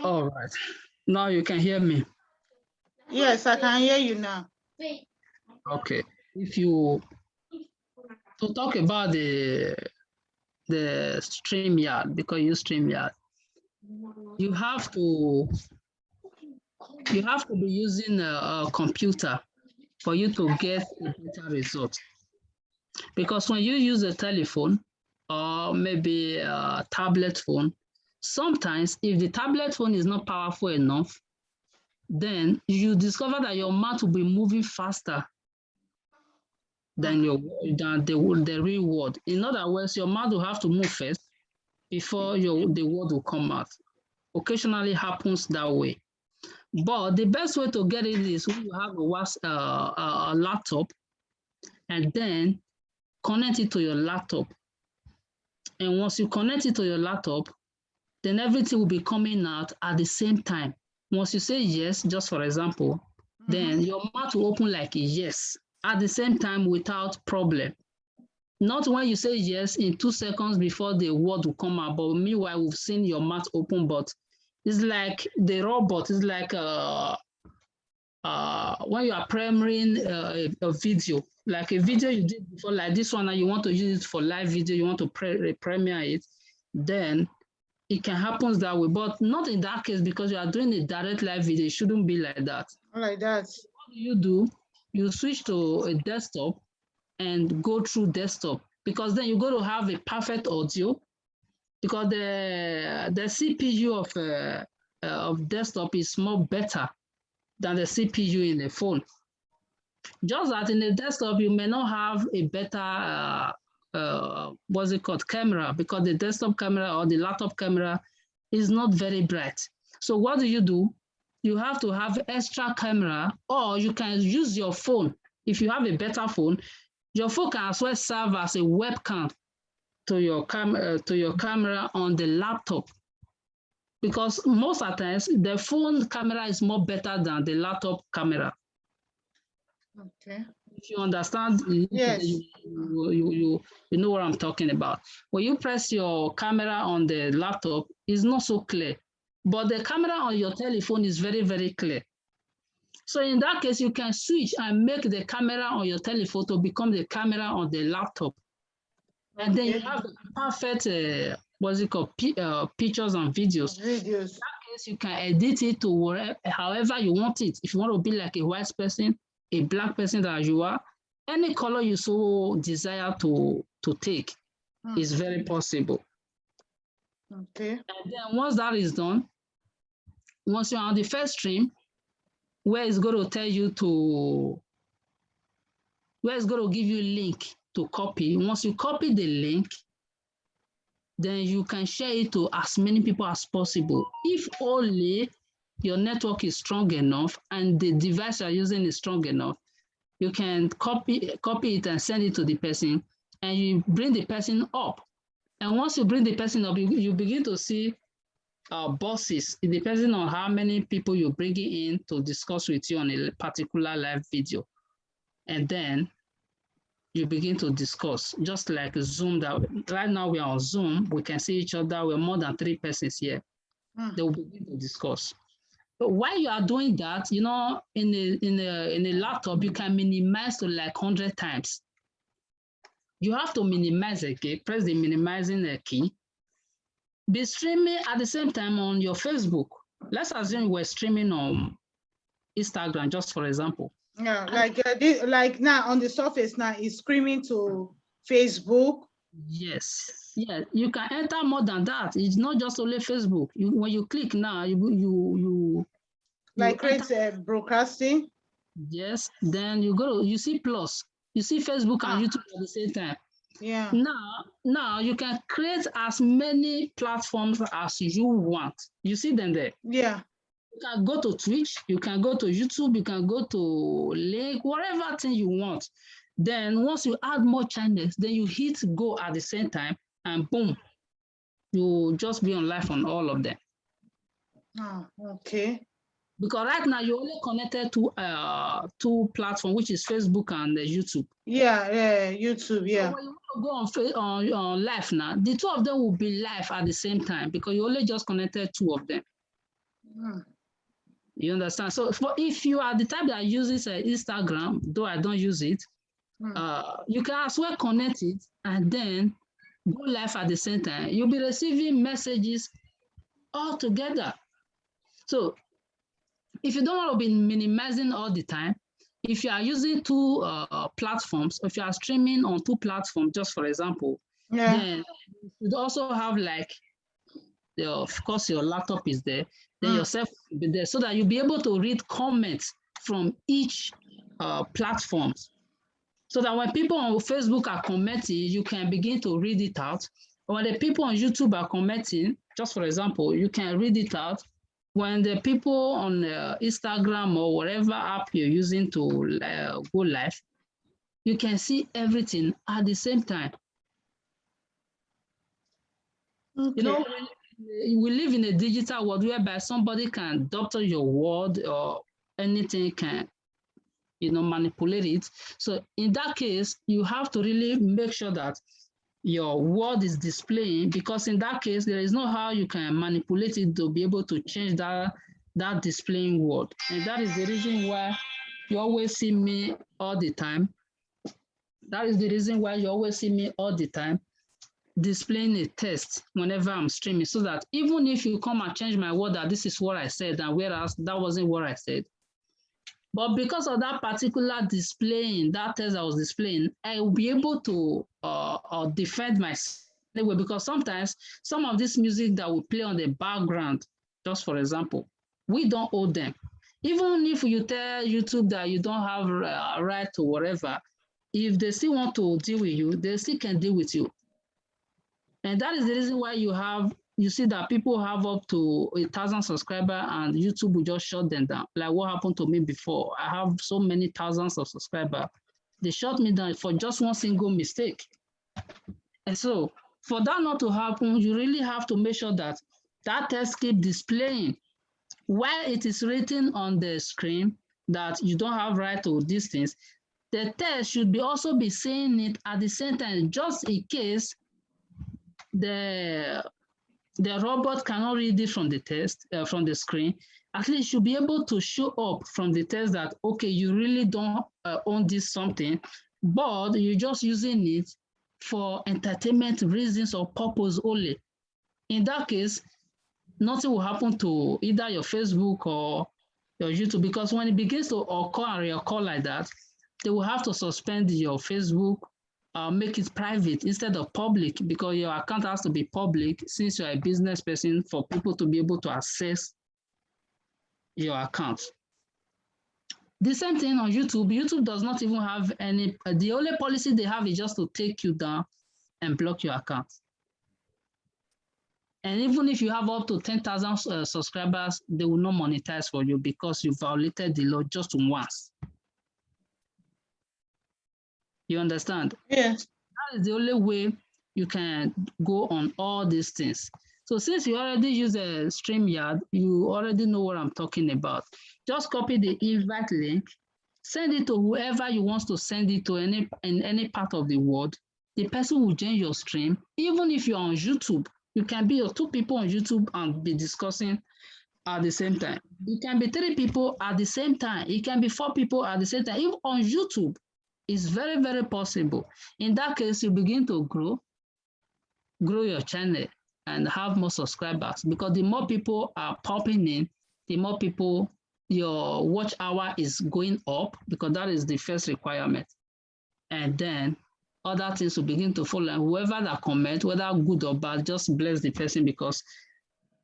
All right. Now you can hear me. Yes, I can hear you now. Okay. If you to talk about the StreamYard, because you StreamYard, you have to be using a computer for you to get a better result. Because when you use a telephone or maybe a tablet phone, sometimes if the tablet phone is not powerful enough, then you discover that your mouth will be moving faster than the real word. In other words, your mouth will have to move first before the word will come out. Occasionally happens that way. But the best way to get it is when you have a laptop and then connect it to your laptop. And once you connect it to your laptop, then everything will be coming out at the same time. Once you say yes, just for example, then your mouth will open like a yes at the same time without problem. Not when you say yes in 2 seconds before the word will come out, but meanwhile we've seen your mouth open, but it's like the robot. It's like when you are premiering a video, like a video you did before, like this one, and you want to use it for live video, you want to premiere it, then it can happen that way, but not in that case because you are doing a direct live video. It shouldn't be like that. Like that. So what do? You switch to a desktop and go through desktop, because then you're going to have a perfect audio, because the CPU of desktop is more better than the CPU in the phone. Just that in the desktop, you may not have a better what's it called, camera, because the desktop camera or the laptop camera is not very bright. So what do? You have to have extra camera, or you can use your phone. If you have a better phone, your phone can as well serve as a webcam to your camera on the laptop, because most of the times the phone camera is more better than the laptop camera. Okay. If you understand, yes, you know what I'm talking about. When you press your camera on the laptop, it's not so clear, but the camera on your telephone is very, very clear. So in that case, you can switch and make the camera on your telephone to become the camera on the laptop. And then you have the perfect, what's it called, pictures and videos. In that case, you can edit it to wherever, however you want it. If you want to be like a white person, a black person that you are, any color you so desire to take is very possible. Okay. And then once that is done, once you're on the first stream, where it's going to tell you where it's going to give you a link to copy. Once you copy the link, then you can share it to as many people as possible. If only your network is strong enough and the device you're using is strong enough, you can copy it and send it to the person, and you bring the person up. And once you bring the person up, you begin to see bosses, depending on how many people you're bringing in to discuss with you on a particular live video. And then you begin to discuss, just like Zoom. That right now we are on Zoom, we can see each other. We're more than 3 persons here. They will begin to discuss. But while you are doing that, you know, in a laptop, you can minimize to like 100 times. You have to minimize the key, press the minimizing key. Be streaming at the same time on your Facebook. Let's assume we're streaming on Instagram, just for example. Yeah, like now on the surface now is streaming to Facebook. Yes, yeah, you can enter more than that. It's not just only Facebook. When you click now, you like create broadcasting. Yes, then you see plus. You see Facebook and YouTube at the same time. Yeah. Now you can create as many platforms as you want. You see them there. Yeah. You can go to Twitch, you can go to YouTube, you can go to Link, whatever thing you want. Then once you add more channels, then you hit go at the same time, and boom, you just be on live on all of them. Oh, okay. Because right now you're only connected to two platforms, which is Facebook and YouTube. Yeah, YouTube. Yeah. So when you want to go on live now, the two of them will be live at the same time because you only just connected two of them. You understand? So if you are the type that uses Instagram, though I don't use it, you can as well connect it and then go live at the same time. You'll be receiving messages all together. So if you don't want to be minimizing all the time, if you are using two platforms, if you are streaming on two platforms, just for example, then you also have like, of course, your laptop is there, then yourself will be there, so that you'll be able to read comments from each platforms. So that when people on Facebook are commenting, you can begin to read it out. When the people on YouTube are commenting, just for example, you can read it out. When the people on Instagram or whatever app you're using to go live, you can see everything at the same time. Okay. You know, we live in a digital world whereby somebody can doctor your word or anything can, you know, manipulate it. So in that case, you have to really make sure that your word is displaying, because in that case, there is no how you can manipulate it to be able to change that displaying word. And that is the reason why you always see me all the time. That is the reason why you always see me all the time displaying a text whenever I'm streaming, so that even if you come and change my word that this is what I said, and whereas that wasn't what I said, but because of that particular displaying, that text I was displaying, I will be able to defend myself anyway, because sometimes some of this music that we play on the background, just for example, we don't owe them. Even if you tell YouTube that you don't have a right to whatever, if they still want to deal with you, they still can deal with you. And that is the reason why you see that people have up to 1,000 subscribers and YouTube will just shut them down. Like what happened to me before. I have so many thousands of subscribers. They shut me down for just one single mistake. And so for that not to happen, you really have to make sure that that text keeps displaying. While it is written on the screen that you don't have right to these things, the text should also be saying it at the same time, just in case the robot cannot read it from the text, from the screen. At least you'll be able to show up from the text that, okay, you really don't own this something, but you're just using it for entertainment reasons or purpose only. In that case, nothing will happen to either your Facebook or your YouTube, because when it begins to occur and reoccur like that, they will have to suspend your Facebook, make it private instead of public, because your account has to be public since you're a business person, for people to be able to access your account. The same thing on YouTube. YouTube does not even have any, the only policy they have is just to take you down and block your account. And even if you have up to 10,000 subscribers, they will not monetize for you because you violated the law just once. You understand? Yes. That is the only way you can go on all these things. So since you already use a StreamYard, you already know what I'm talking about. Just copy the invite link, send it to whoever you want to send it to in any part of the world. The person will join your stream. Even if you're on YouTube, you can be 2 people on YouTube and be discussing at the same time. You can be 3 people at the same time. It can be 4 people at the same time. Even on YouTube, it's very, very possible. In that case, you begin to grow your channel and have more subscribers, because the more people are popping in, the more people, your watch hour is going up, because that is the first requirement. And then other things will begin to follow. And whoever that comment, whether good or bad, just bless the person, because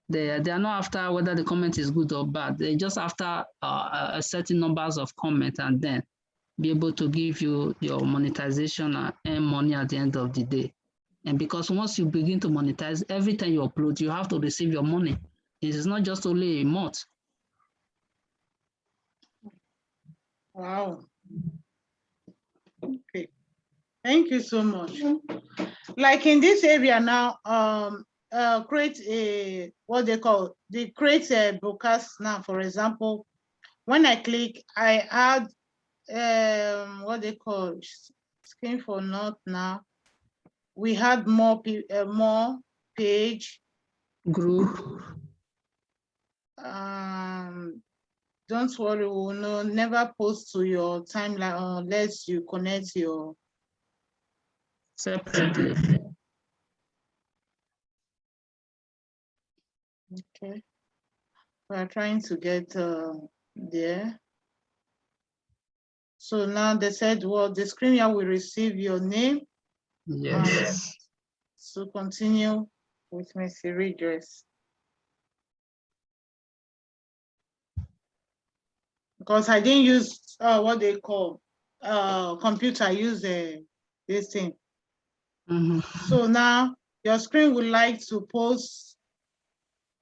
they are not after whether the comment is good or bad. They're just after a certain numbers of comments, and then be able to give you your monetization and earn money at the end of the day. And because once you begin to monetize, every time you upload, you have to receive your money. It is not just only a month. Wow. Okay. Thank you so much. Like in this area now, create a, what they call, they create a broadcast now, for example, when I click, I add what they call screen for not now. We had more page group. Don't worry, we'll never post to your timeline unless you connect your separately. Okay. We're trying to get there. So now they said, well, the screen here will receive your name. Yes. So continue with Miss Redress. Because I didn't use what they call computer, I use this thing. So now your screen would like to post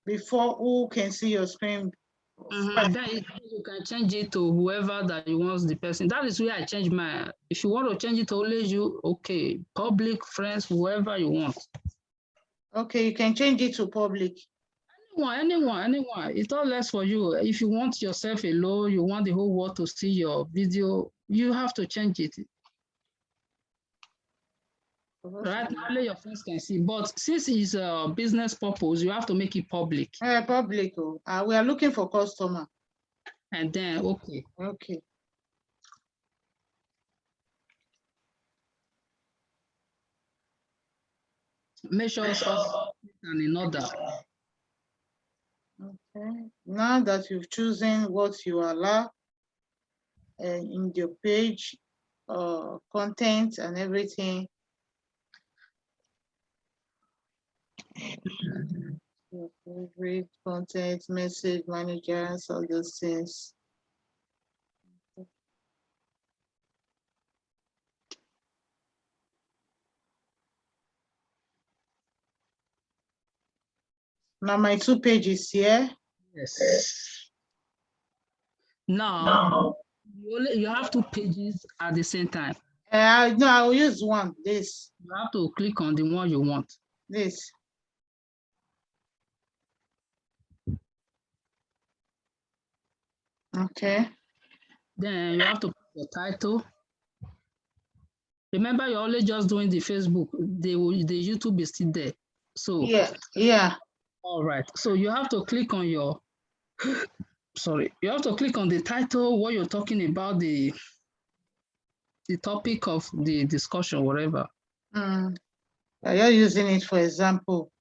before who can see your screen. Then you can change it to whoever that you want the person. That is where I change my. If you want to change it to only you, okay, public, friends, whoever you want. Okay, you can change it to public. Anyone. It's all less for you. If you want yourself alone, you want the whole world to see your video, you have to change it. Right now, only your friends can see. But since it's a business purpose, you have to make it public. Public. We are looking for customer. And then, okay. Okay. Make sure and in order. Okay. Now that you've chosen what you allow in your page, content and everything. Your favorite content, message managers, all those things. Now my 2 pages here. Yes. Now you have 2 pages at the same time. No, I'll use one. This. You have to click on the one you want. This. Okay. Then you have to put your title. Remember, you're only just doing the Facebook. The YouTube is still there. So yeah. All right. So you have to click on your. Sorry, you have to click on the title, what you're talking about, the topic of the discussion, whatever. You're using it for example.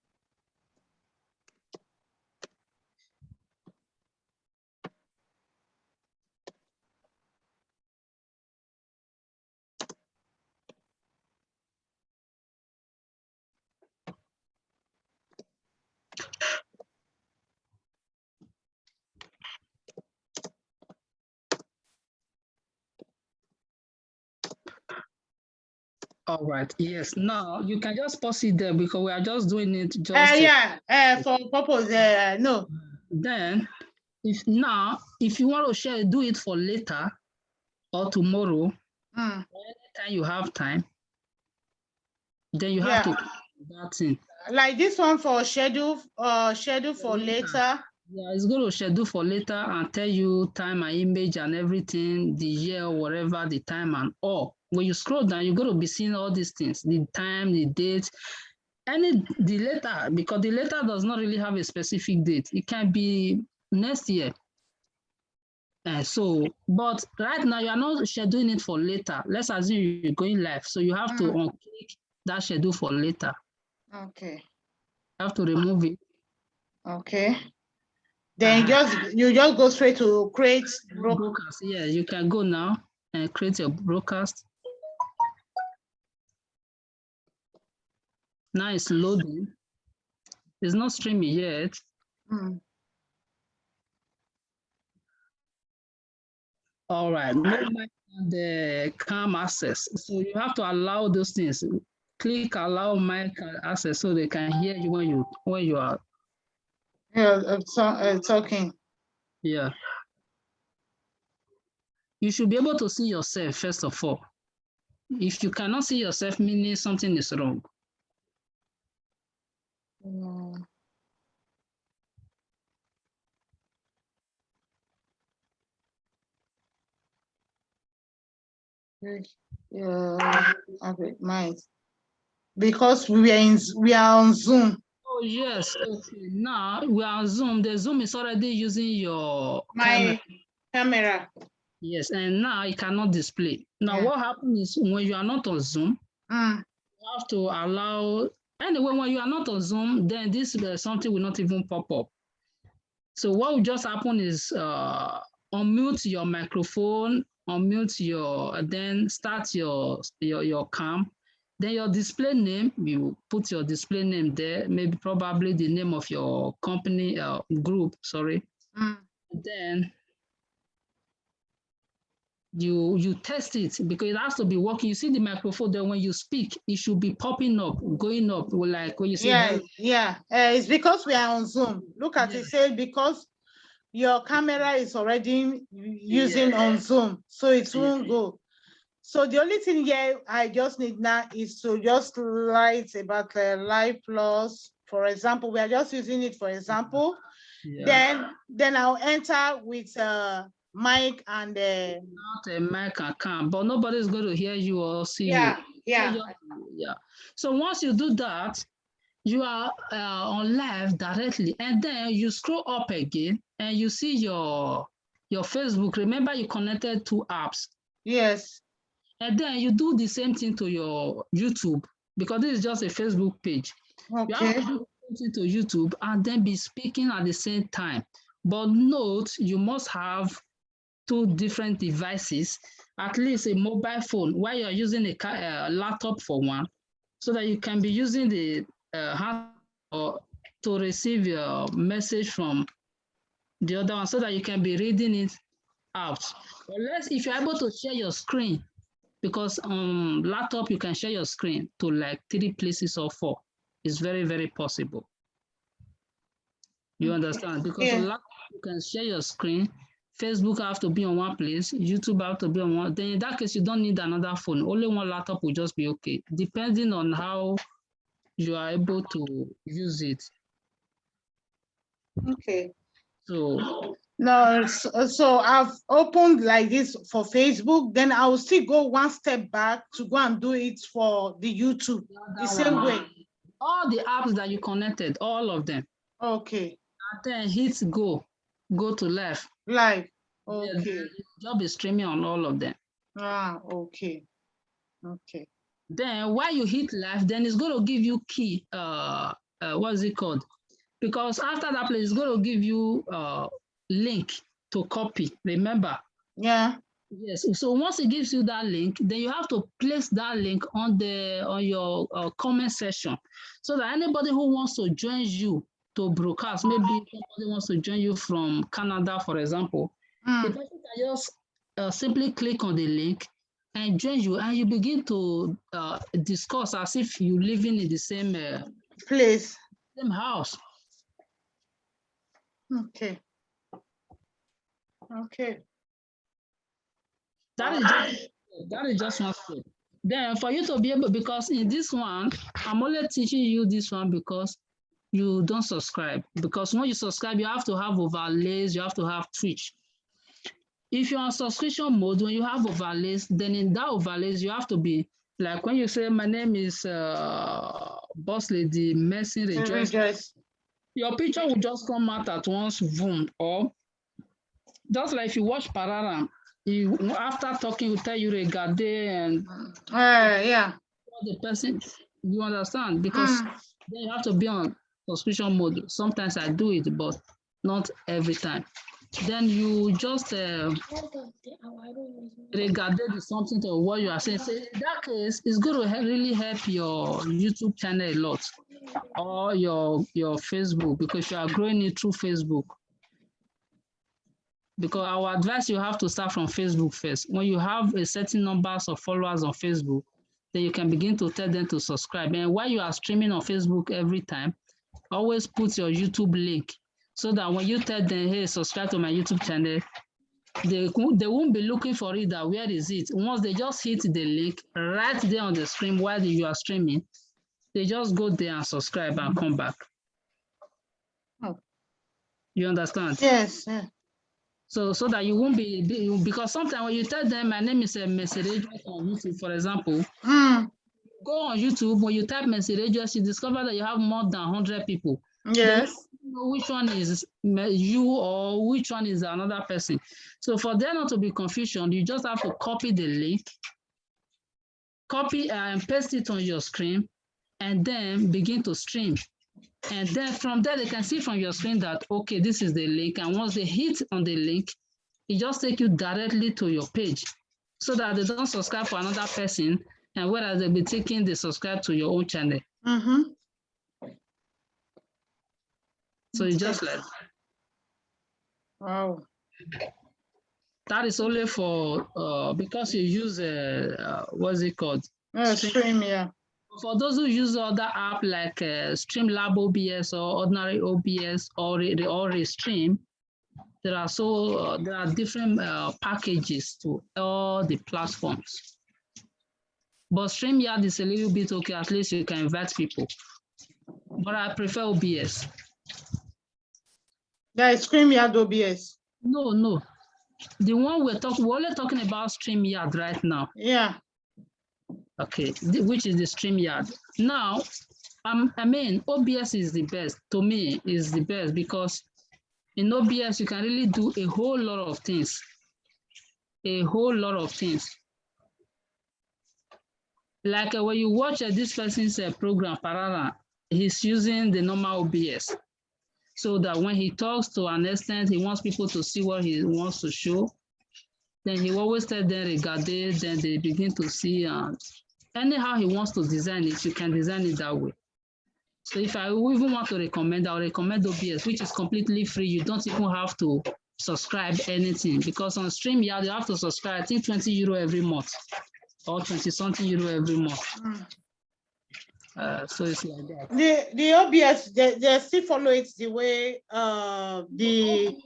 All right. Yes. Now you can just pause it there because we are just doing it just. For purpose. No. Then, if you want to share, do it for later or tomorrow. Anytime you have time, then you have to that thing. Like this one for schedule for later. Yeah, it's going to schedule for later and tell you time and image and everything, the year, whatever, the time and all. When you scroll down, you're going to be seeing all these things, the time, the date, the later, because the later does not really have a specific date. It can be next year. But right now, you are not scheduling it for later. Let's assume you're going live. So you have to unclick that schedule for later. Okay. You have to remove it. Okay. Then you just go straight to create broadcast. Yeah, you can go now and create your broadcast. Now it's loading. It's not streaming yet. All right, no mic and the cam access. So you have to allow those things. Click allow mic access so they can hear you when you are. Talking. Yeah. You should be able to see yourself first of all. If you cannot see yourself, meaning something is wrong. Okay, mine. Because we are on Zoom. Oh Oh, yes. Okay. Now we are on Zoom. The Zoom is already using your camera. My camera. Yes, and now it cannot display. Now, Yeah. what happens is when you are not on Zoom, you have to allow. Anyway, when you are not on Zoom, then this something will not even pop up. So what will just happen is unmute your microphone, unmute your, then start your cam. Then your display name, you put your display name there, maybe probably the name of your company group, sorry. Then you test it because it has to be working. You see the microphone there, when you speak, it should be popping up, going up, like when you say hello. It's because we are on Zoom. Look at it, say because your camera is already using on Zoom, so it won't go. So the only thing here I just need now is to just write about Live Plus. For example, we are just using it for example. Then I'll enter with mic and not a mic and cam, but nobody's going to hear you or see you. Yeah. So once you do that, you are on live directly, and then you scroll up again and you see your Facebook. Remember, you connected 2 apps. Yes. And then you do the same thing to your YouTube, because this is just a Facebook page. Okay. You have to do something to YouTube and then be speaking at the same time. But note, you must have 2 different devices, at least a mobile phone, while you're using a laptop for one, so that you can be using the hand to receive your message from the other one, so that you can be reading it out. Unless if you're able to share your screen, because on laptop you can share your screen to like 3 places or 4. It's very, very possible. You understand? Because on laptop you can share your screen. Facebook have to be on one place, YouTube have to be on one. Then in that case, you don't need another phone. Only one laptop will just be okay, depending on how you are able to use it. Okay. So no, so I've opened like this for Facebook, then I will still go one step back to go and do it for the YouTube, the same way. All the apps that you connected, all of them. Okay. And then hit go to live. Live. Okay. You'll be streaming on all of them. Okay. Okay. Then while you hit live, then it's going to give you key. What is it called? Because after that place, it's going to give you link to copy. Remember? Yeah. Yes. So once it gives you that link, then you have to place that link on your comment section, so that anybody who wants to join you to broadcast, maybe somebody wants to join you from Canada, for example, the person can just simply click on the link and join you, and you begin to discuss as if you're living in the same place, same house. Okay. Okay. That is just one step. Then for you to be able, because in this one, I'm only teaching you this one because you don't subscribe. Because when you subscribe, you have to have overlays, you have to have Twitch. If you're on subscription mode, when you have overlays, then in that overlays, you have to be, like when you say, my name is Boss Lady Mercy Rejoice, your picture will just come out at once, boom. Or just like if you watch Pararam, after talking, will tell you regard and the person, you understand, because then you have to be on subscription mode. Sometimes I do it, but not every time. Then you just regarded something to what you are saying. So in that case, it's going to really help your YouTube channel a lot, or your Facebook, because you are growing it through Facebook. Because our advice, you have to start from Facebook first. When you have a certain numbers of followers on Facebook, then you can begin to tell them to subscribe. And while you are streaming on Facebook every time, always put your YouTube link, so that when you tell them, hey, subscribe to my YouTube channel, they won't be looking for it, that where is it? Once they just hit the link right there on the screen while you are streaming, they just go there and subscribe and come back. You understand? Yes. Yeah. So that you won't be, because sometimes when you tell them, my name is a message on YouTube, for example, go on YouTube, when you type Mercedes, you discover that you have more than 100 people. Yes. Then know which one is you or which one is another person. So for there not to be confusion, you just have to copy the link, copy and paste it on your screen, and then begin to stream. And then from there, they can see from your screen that, okay, this is the link. And once they hit on the link, it just takes you directly to your page so that they don't subscribe for another person. And whereas they'll be taking the subscribe to your own channel. Mm-hmm. So it's just like, wow. That is only for, because you use, what's it called? Stream, yeah. For those who use other app like Streamlab OBS or ordinary OBS or Restream, there are different packages to all the platforms. But StreamYard is a little bit okay, at least you can invite people. But I prefer OBS. That is StreamYard OBS. No. The one we're only talking about StreamYard right now. Yeah. Okay, which is the StreamYard. Now, I mean, OBS is the best. To me, is the best because in OBS, you can really do a whole lot of things. A whole lot of things. Like when you watch this person's program, Parara, he's using the normal OBS. So that when he talks to an extent, he wants people to see what he wants to show. Then he always tell them regarding, then they begin to see. Anyhow he wants to design it, you can design it that way. So if I even want to recommend, I'll recommend OBS, which is completely free. You don't even have to subscribe anything because on StreamYard, you have to subscribe, I think 20 euro every month or 20 something euro every month. So it's like that. The OBS, they still follow it the way the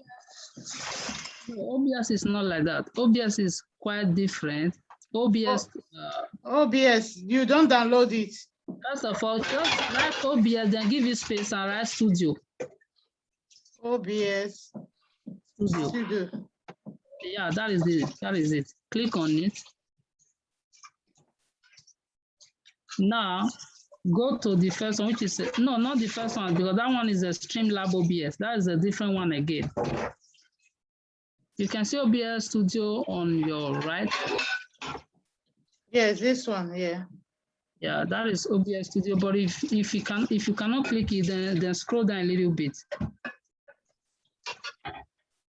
OBS is not like that. OBS is quite different. OBS. OBS, you don't download it. First of all, just write OBS, then give it space and write studio. OBS studio. Yeah, that is it. That is it. Click on it. Now, go to the first one, which is, no, not the first one, because that one is a Streamlab OBS. That is a different one again. You can see OBS Studio on your right. Yes, this one, yeah. Yeah, that is OBS Studio. But if you cannot click it, then scroll down a little bit.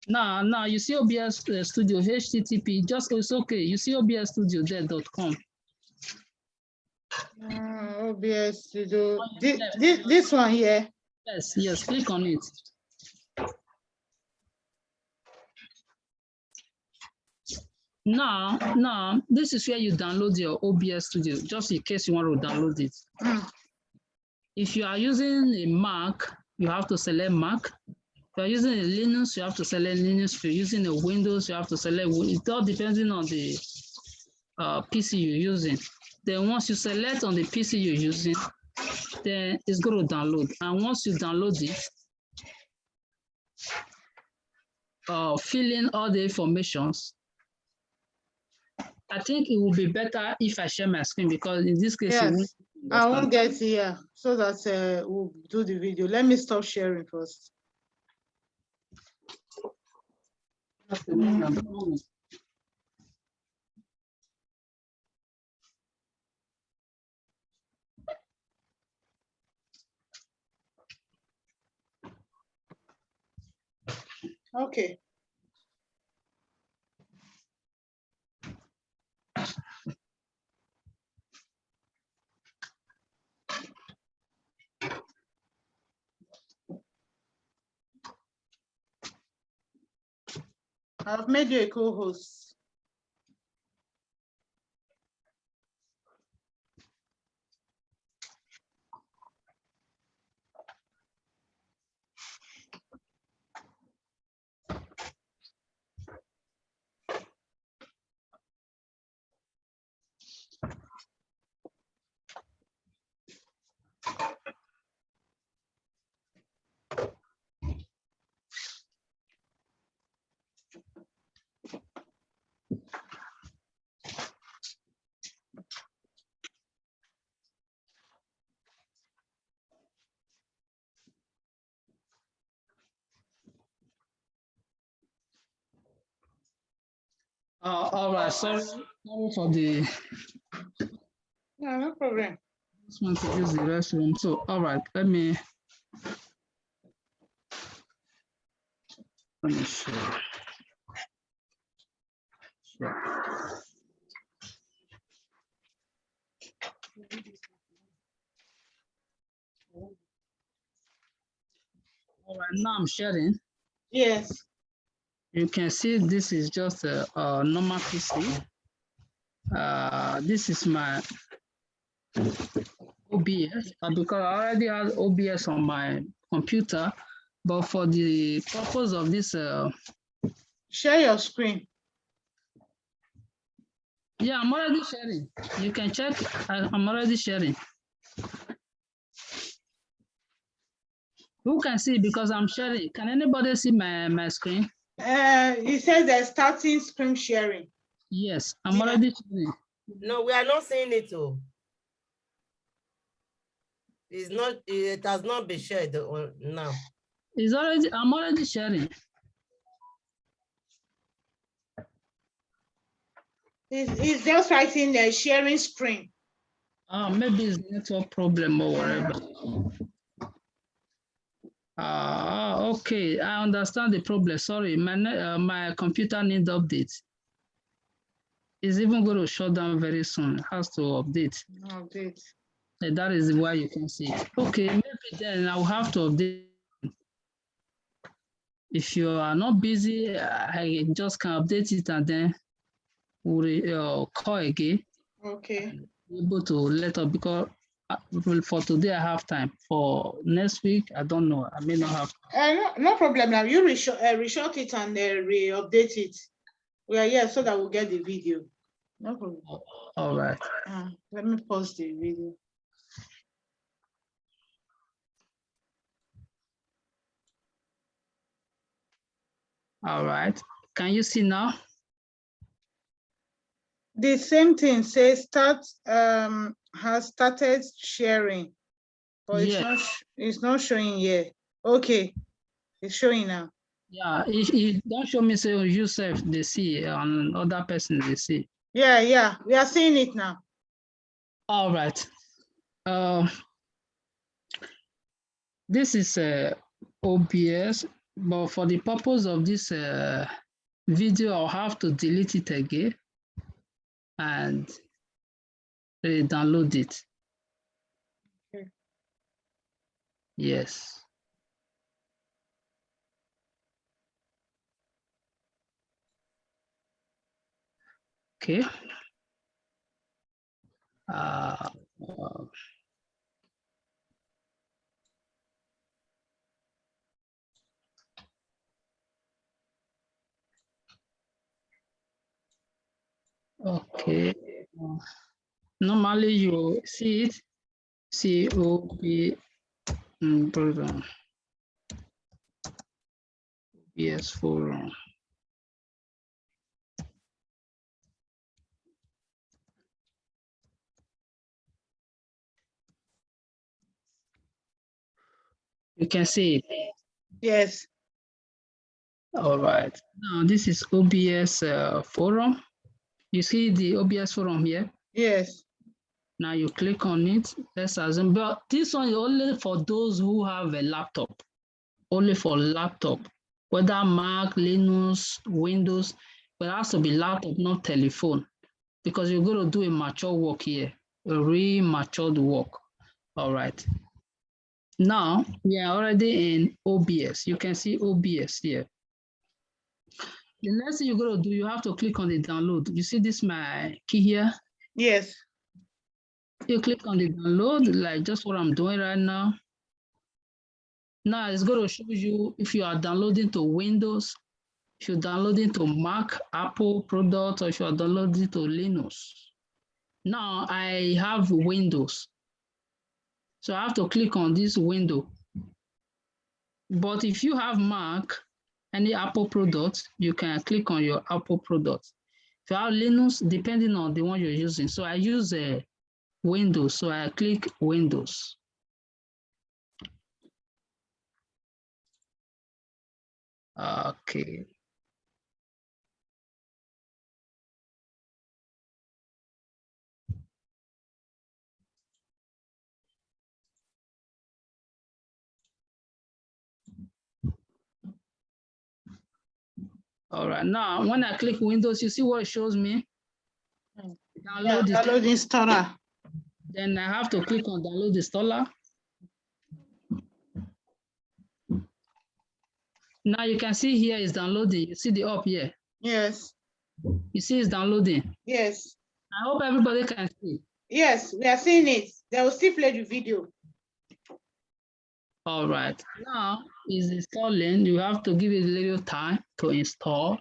Now you see OBS Studio HTTP. Just it's okay. You see OBS Studio there.com. OBS Studio. This one here. Yes. Click on it. Now, this is where you download your OBS Studio, just in case you want to download it. If you are using a Mac, you have to select Mac. If you're using a Linux, you have to select Linux. If you're using a Windows, you have to select Windows. It all depending on the PC you're using. Then once you select on the PC you're using, then it's going to download. And once you download it, fill in all the informations. I think it will be better if I share my screen because in this case, yes, I won't get here so that we'll do the video. Let me stop sharing first. Okay. I've made you a co-host. All right, sorry for the. No, no problem. Just want to use the restroom. So, all right, let me share. All right, now I'm sharing. Yes. You can see this is just a normal PC. This is my OBS because I already have OBS on my computer, but for the purpose of this, Share your screen. yeah, I'm already sharing. You can check. I'm already sharing. Who can see because I'm sharing? Can anybody see my screen? It says they're starting screen sharing. Yes, I'm already sharing. No, we are not seeing it. Oh. It's not. It has not been shared now. It's already. I'm already sharing. It's just writing the sharing screen. Maybe it's network problem or whatever. Okay, I understand the problem. Sorry, my computer needs update. It's even going to shut down very soon. It has to update. Update. And that is why you can see it. Okay, maybe then I'll have to update. If you are not busy, I just can update it and then we'll call again. Okay. Able to let up because for today I have time. For next week, I don't know. I may not have. No problem. Now you reshort it and re-update it. We are here so that we'll get the video. No problem. All right. Let me pause the video. All right. Can you see now? The same thing says start has started sharing, but it's not showing here. Okay, it's showing now. Yeah, if don't show me say yourself they see and other person they see. Yeah, we are seeing it now. All right. This is OBS, but for the purpose of this video, I'll have to delete it again and download it. Okay. Yes. Okay. Okay. Normally you see it, COB program. Yes, forum. You can see it. Yes. All right. Now this is OBS forum. You see the OBS forum here? Yes. Now you click on it. Let's assume, but this one is only for those who have a laptop. Only for laptop, whether Mac, Linux, Windows, but it has to be laptop, not telephone, because you're going to do a mature work here, a re-matured work. All right. Now we are already in OBS. You can see OBS here. The next thing you're going to do, you have to click on the download. You see this my key here? Yes. You click on the download, like just what I'm doing right now. Now it's going to show you if you are downloading to Windows, if you're downloading to Mac, Apple product, or if you are downloading to Linux. Now I have Windows. So I have to click on this window. But if you have Mac, any Apple product, you can click on your Apple product. If you have Linux, depending on the one you're using. So I use Windows, so I click Windows. Okay. All right, now when I click Windows, you see what it shows me? Yeah, download installer. Then I have to click on download installer. Now you can see here is downloading. You see the up here. Yes. You see it's downloading. Yes. I hope everybody can see. Yes, we are seeing it. They will still play the video. All right, now it's installing. You have to give it a little time to install.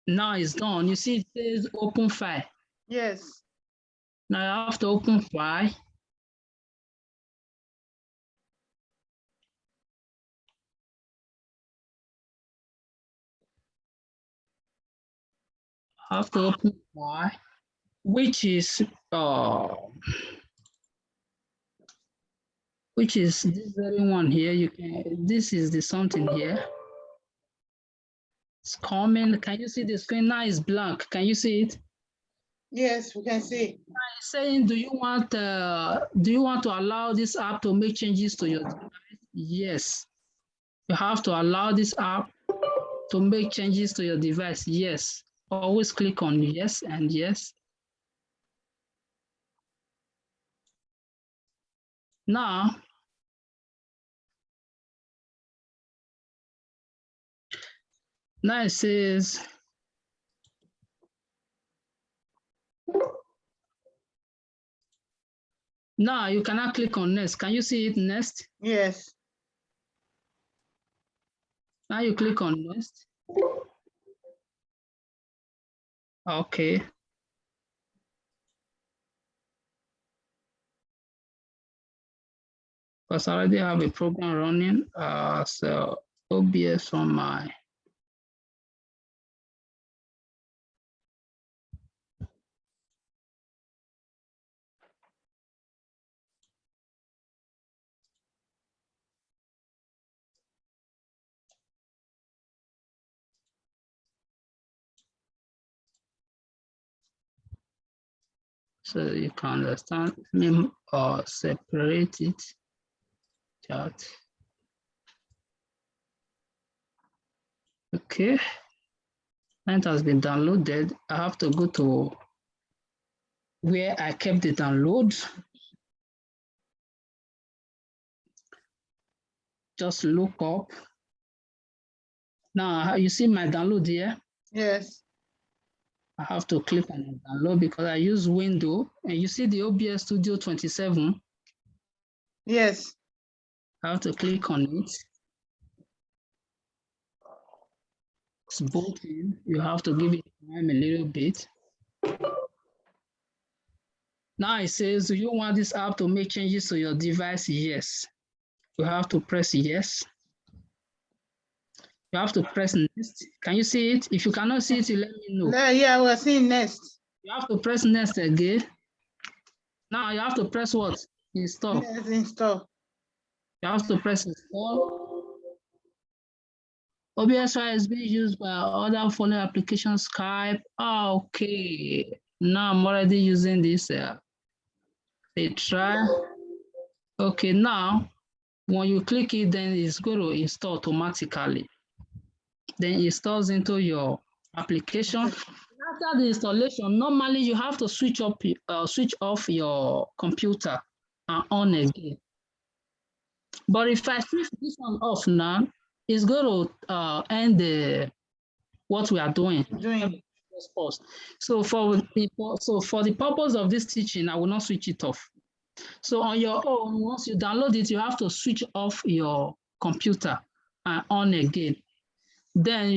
Now it's done. You see it says open file. Yes. Now I have to open file. I have to open file, which is this very one here. You can, this is the something here. It's coming. Can you see the screen now? Is blank. Can you see it? Yes, we can see. It's saying, do you want to allow this app to make changes to your device? Yes. You have to allow this app to make changes to your device. Yes. Always click on yes and yes. Now, it says, now you cannot click on next. Can you see it next? Yes. Now you click on next. Okay. Because I already have a program running. So OBS on my. So you can understand me or separate it. Chat. Okay. It has been downloaded. I have to go to where I kept the download. Just look up. Now you see my download here. Yes. I have to click on download because I use window, and you see the OBS Studio 27. Yes. I have to click on it. It's bolting. You have to give it time a little bit. Now it says, do you want this app to make changes to your device? Yes. You have to press yes. You have to press next. Can you see it? If you cannot see it, you let me know. Yeah, we're seeing next. You have to press next again. Now you have to press what? Install. Yes, install. You have to press install. OBS is being used by other phone applications, Skype. Okay. Now I'm already using this. They try. Okay, now when you click it, then it's going to install automatically. Then it installs into your application. After the installation, normally you have to switch off your computer and on again. But if I switch this one off now, it's going to end what we are doing. So for the purpose of this teaching, I will not switch it off. So on your own, once you download it, you have to switch off your computer and on again. Then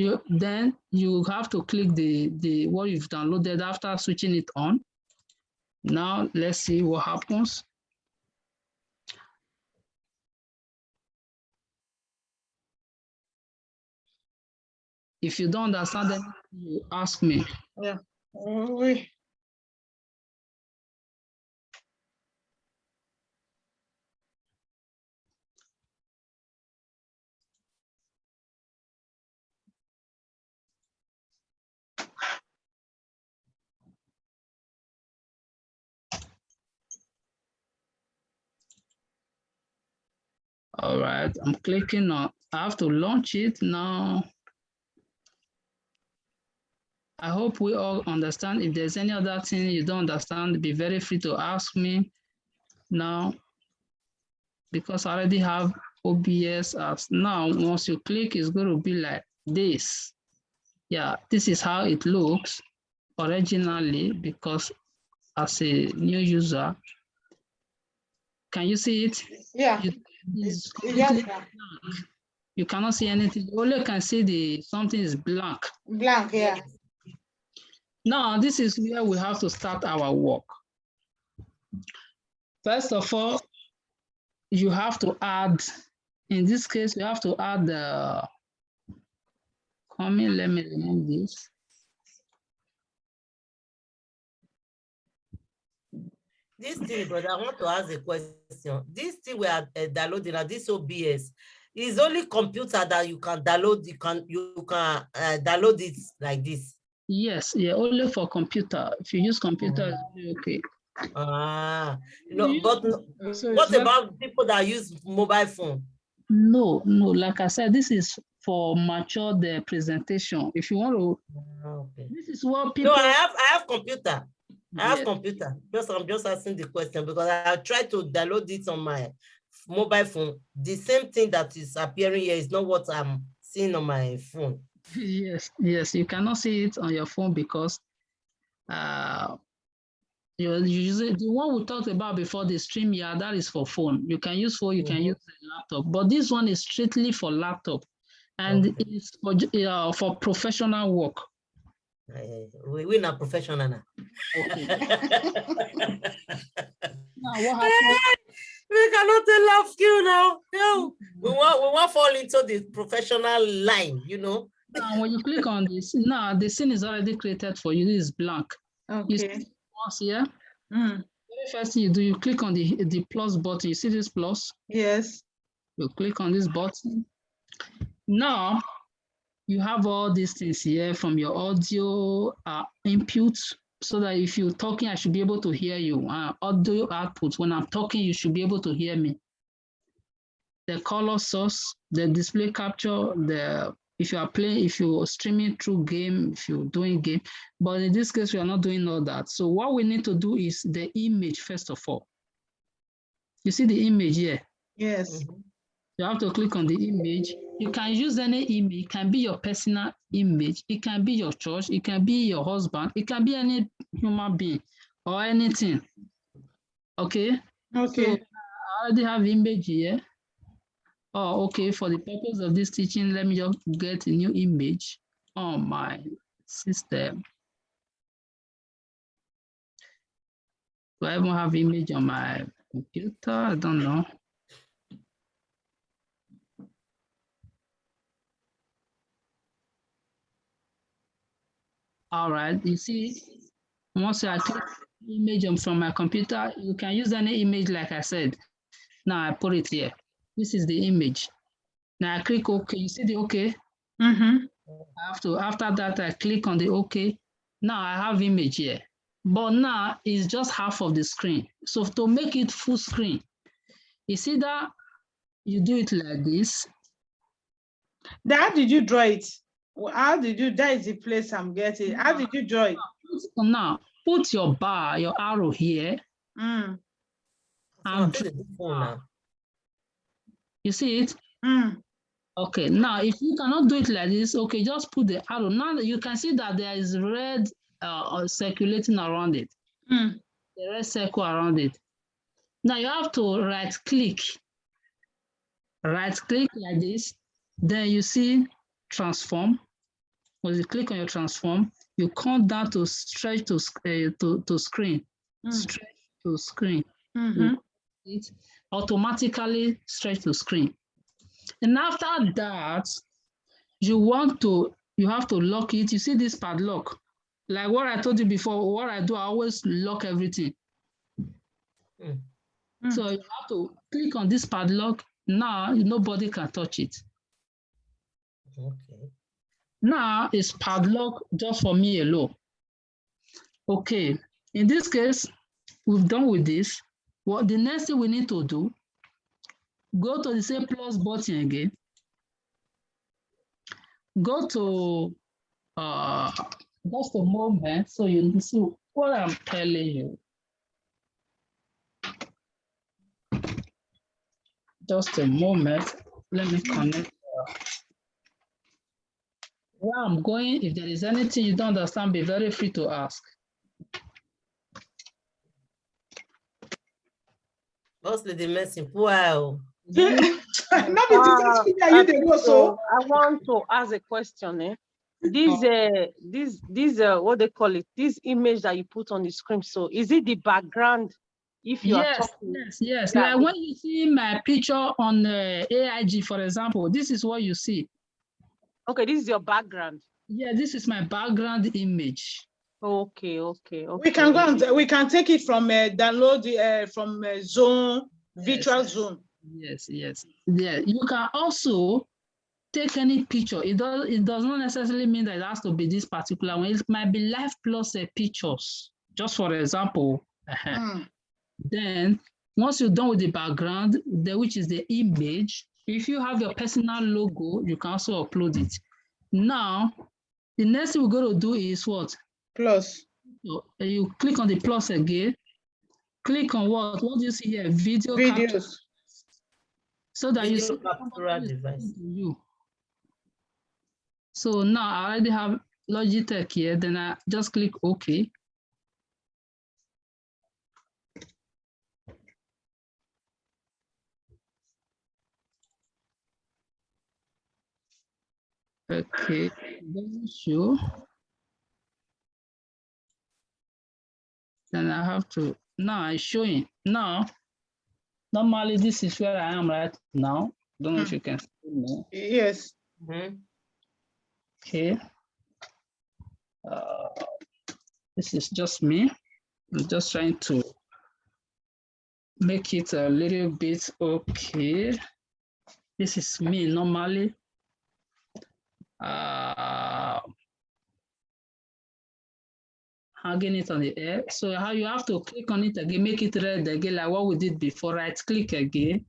you have to click the what you've downloaded after switching it on. Now let's see what happens. If you don't understand anything, you ask me. Yeah. All right, I'm clicking on, I have to launch it now. I hope we all understand. If there's any other thing you don't understand, be very free to ask me now, because I already have OBS as now. Once you click, it's going to be like this. Yeah, this is how it looks originally, because as a new user, can you see it? Yeah. It's Yes, completely sir. blank. You cannot see anything. You only can see the something is blank. Blank, yeah. Now, this is where we have to start our work. First of all, you have to add, in this case, we have to add the comment. Let me remove this. This thing, brother, I want to ask a question. This thing we are downloading, this OBS, is only computer that you can download. You can download it like this. Yes, yeah, only for computer. If you use computer, it's okay. But what about people that use mobile phone? No, like I said, this is for mature the presentation. If you want to, this is what people. No, I have computer. I have computer. I'm just asking the question because I tried to download it on my mobile phone. The same thing that is appearing here is not what I'm seeing on my phone. Yes, you cannot see it on your phone because you use it. The one we talked about before, the StreamYard, that is for phone. You can use phone, you can use a laptop, but this one is strictly for laptop, and it's for professional work. We're not professional now. Okay. Now what happened? We cannot laugh you now. No, we want fall into the professional line, you know. Now when you click on this, now the scene is already created for you. This is blank. Okay. You see once here. Very first thing you do, you click on the plus button. You see this plus? Yes. You click on this button. Now you have all these things here from your audio inputs, so that if you're talking, I should be able to hear you. Audio output, when I'm talking, you should be able to hear me. The color source, the display capture, if you are playing, if you're streaming through game, if you're doing game, but in this case, we are not doing all that. So what we need to do is the image, first of all. You see the image here? Yes. You have to click on the image. You can use any image. It can be your personal image. It can be your church. It can be your husband. It can be any human being or anything. Okay? Okay. So I already have image here. Oh, okay. For the purpose of this teaching, let me just get a new image on my system. Do I even have image on my computer? I don't know. All right, you see, once I click image from my computer, you can use any image like I said. Now I put it here. This is the image. Now I click OK. You see the OK? After that, I click on the OK. Now I have image here. But now it's just half of the screen. So to make it full screen, you see that you do it like this. How did you draw it? How did you, that is the place I'm getting. How did you draw it? Now, put your bar, your arrow here. And you see it? Okay, now if you cannot do it like this, okay, just put the arrow. Now you can see that there is red circulating around it. The red circle around it. Now you have to right click like this. Then you see transform. When you click on your transform, you come down to stretch to screen. Stretch to screen. It automatically stretch to screen. And after that, you have to lock it. You see this padlock. Like what I told you before, what I do, I always lock everything. So you have to click on this padlock. Now nobody can touch it. Okay. Now it's padlock just for me alone. Okay, in this case, we've done with this. What the next thing we need to do, go to the same plus button again. Go to just a moment so you see what I'm telling you. Just a moment. Let me connect. Where I'm going, if there is anything you don't understand, be very free to ask. Boss Lady Mercy, wow. I want to ask a question. This what they call it, this image that you put on the screen. So is it the background? If you are talking, yes. Yeah, Like when you see my picture on AIG, for example, this is what you see. Okay, this is your background. Yeah, this is my background image. Okay. We can go and we can take it from download from Zone, Virtual Zone. Yes. Yeah, you can also take any picture. It does not necessarily mean that it has to be this particular one. It might be live plus pictures. Just for example. Then once you're done with the background, which is the image, if you have your personal logo, you can also upload it. Now, the next thing we're going to do is what? Plus. So you click on the plus again. Click on what? What do you see here? Videos. Capture. So that you see you. So now I already have Logitech here. Then I just click OK. Okay, doesn't show. Then I have to, now it's showing. Now, normally this is where I am right now. Don't know if you can see me. Yes. Okay. This is just me. I'm just trying to make it a little bit okay. This is me normally. Hanging it on the air. So how you have to click on it again, make it red again, like what we did before, right click again.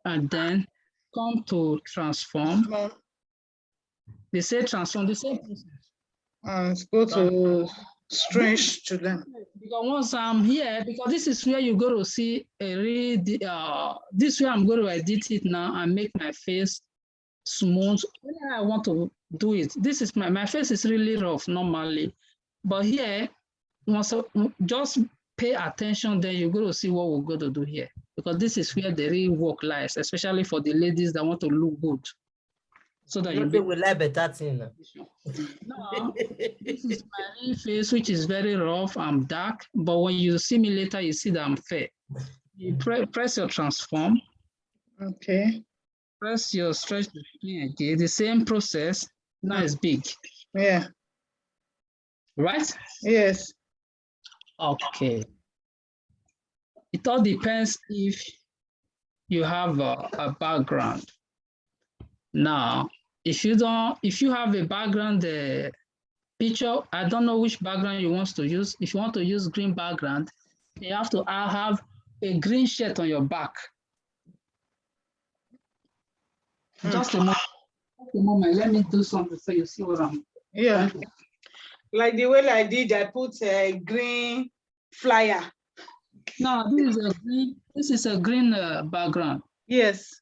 And then come to transform. They say transform, the same process. And go to strange to them. Because once I'm here, because this is where you go to see this way I'm going to edit it now and make my face smooth. When I want to do it, this is my face is really rough normally, but here once just pay attention, then you're going to see what we're going to do here, because this is where the real work lies, especially for the ladies that want to look good. So that you will like better thing. Now, this is my real face, which is very rough. I'm dark, but when you see me later, you see that I'm fair. You press your transform. Okay. Press your stretch the screen again. The same process. Now it's big. Yeah. Right? Yes. Okay. It all depends if you have a background. Now, if you have a background picture, I don't know which background you want to use. If you want to use green background, you have to have a green shirt on your back. Just a moment. Let me do something so you see what I'm. Yeah. Like the way I did, I put a green flyer. No, this is a green background. Yes.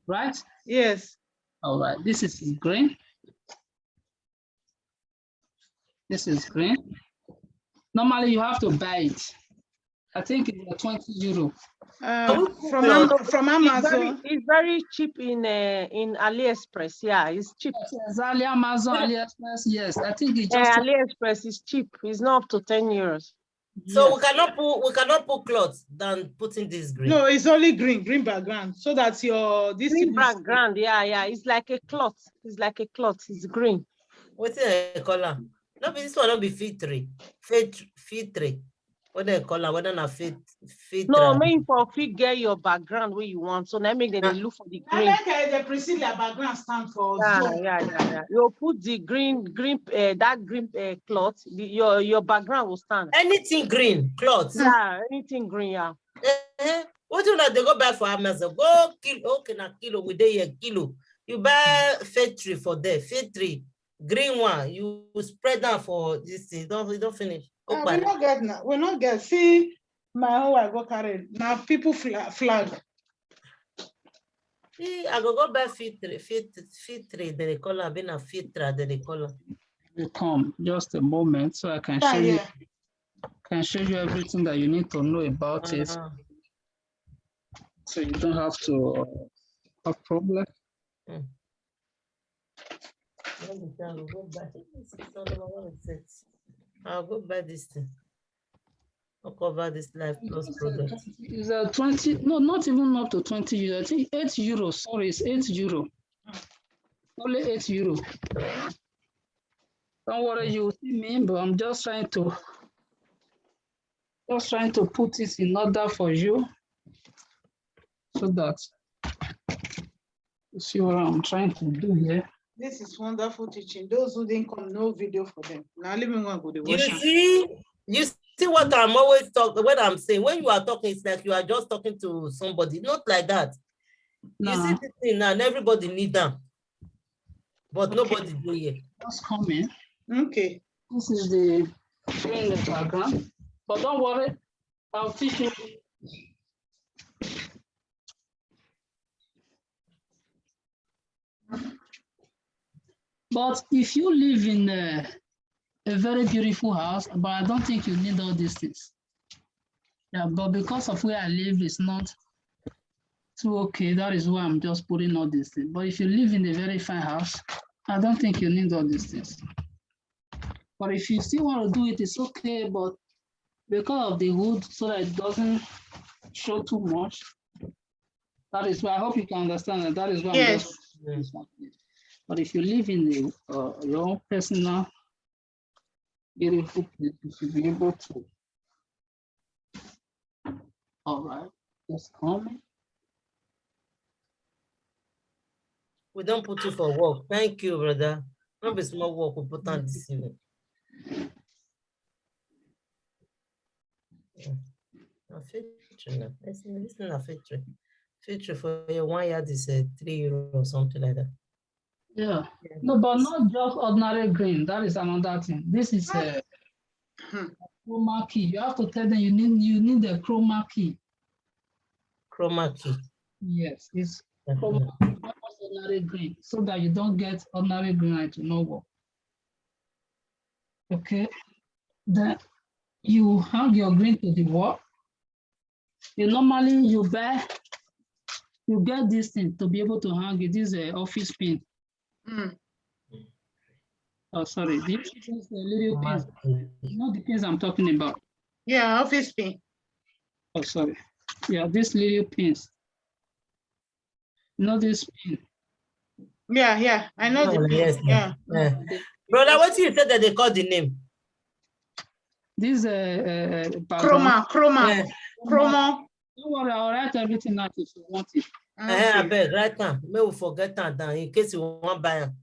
Right? Yes. All right. This is green. This is green. Normally, you have to buy it. I think it's 20 euro. From Amazon. It's very cheap in AliExpress. Yeah, it's cheap. Yes, Amazon, AliExpress. Yes, I think it's just AliExpress is cheap. It's not up to 10 euros. So yes. we cannot put cloth than putting this green. No, it's only green background. So that's your green background. Yeah. It's like a cloth. It's like a cloth. It's green. What's the color? No, this one will be filtre. What they call it? What not fit? No, maybe for fit get your background where you want. So now make them look for the green. I like the Priscilla background stand for. Yeah. You put the green that green cloth. Your background will stand. Anything green cloth. Yeah, anything green. Yeah. What do they go buy for Amazon? Go kilo, okay, na kilo, we dey here, kilo. You buy factory for there, factory, green one, you spread down for this thing, don't finish. We not get now, we not get, see, my whole I go carry, now people flag. See, I go buy filtre, they call it, been a filtre, they call it. You come, just a moment, so I can show you. Can show you everything that you need to know about it, so you don't have to have problem. I'll go buy this thing. I'll cover this Life Plus product. Is a 20? No, not even up to 20 euros. I think 8 euros. Sorry, it's 8 euro. Only 8 euro. Don't worry, you will see me, but I'm just trying to put it in order for you, so that you see what I'm trying to do here. This is wonderful teaching. Those who didn't come, no video for them. Now let me go to watch. You see what I'm always talking, what I'm saying. When you are talking, it's like you are just talking to somebody. Not like that. No. You see this thing now, and everybody need them. But nobody do it. Just come in. Okay. This is the diagram. But don't worry, I'll teach you. But if you live in a very beautiful house, but I don't think you need all these things. Yeah, but because of where I live, it's not too okay. That is why I'm just putting all these things. But if you live in a very fine house, I don't think you need all these things. But if you still want to do it, it's okay. But because of the wood, so that it doesn't show too much, that is why I hope you can understand that. That is why I'm just doing this one. But if you live in your own personal beautiful place, you should be able to. All right, just comment. We don't put you for work. Thank you, brother. Not be small work, we put on this evening. Listen to factory. Factory for your 1 yard is 3 euro or something like that. Yeah. No, but not just ordinary green. That is another thing. This is a chroma key. You have to tell them you need the chroma key. Chroma key. Yes, it's chroma key, not ordinary green, so that you don't get ordinary green light to no work. Okay. Then you hang your green to the wall. You normally get this thing to be able to hang it. This is an office pin. Oh, sorry. This is the little pins. Not the pins I'm talking about. Yeah, office pin. Oh, sorry. Yeah, these little pins. Not this pin. Yeah. I know the pin. Yes, yeah. Brother, what you said that they call the name? This chroma. Don't worry, I'll write everything out if you want it. I bet right now. May we forget that down in case you want to buy them.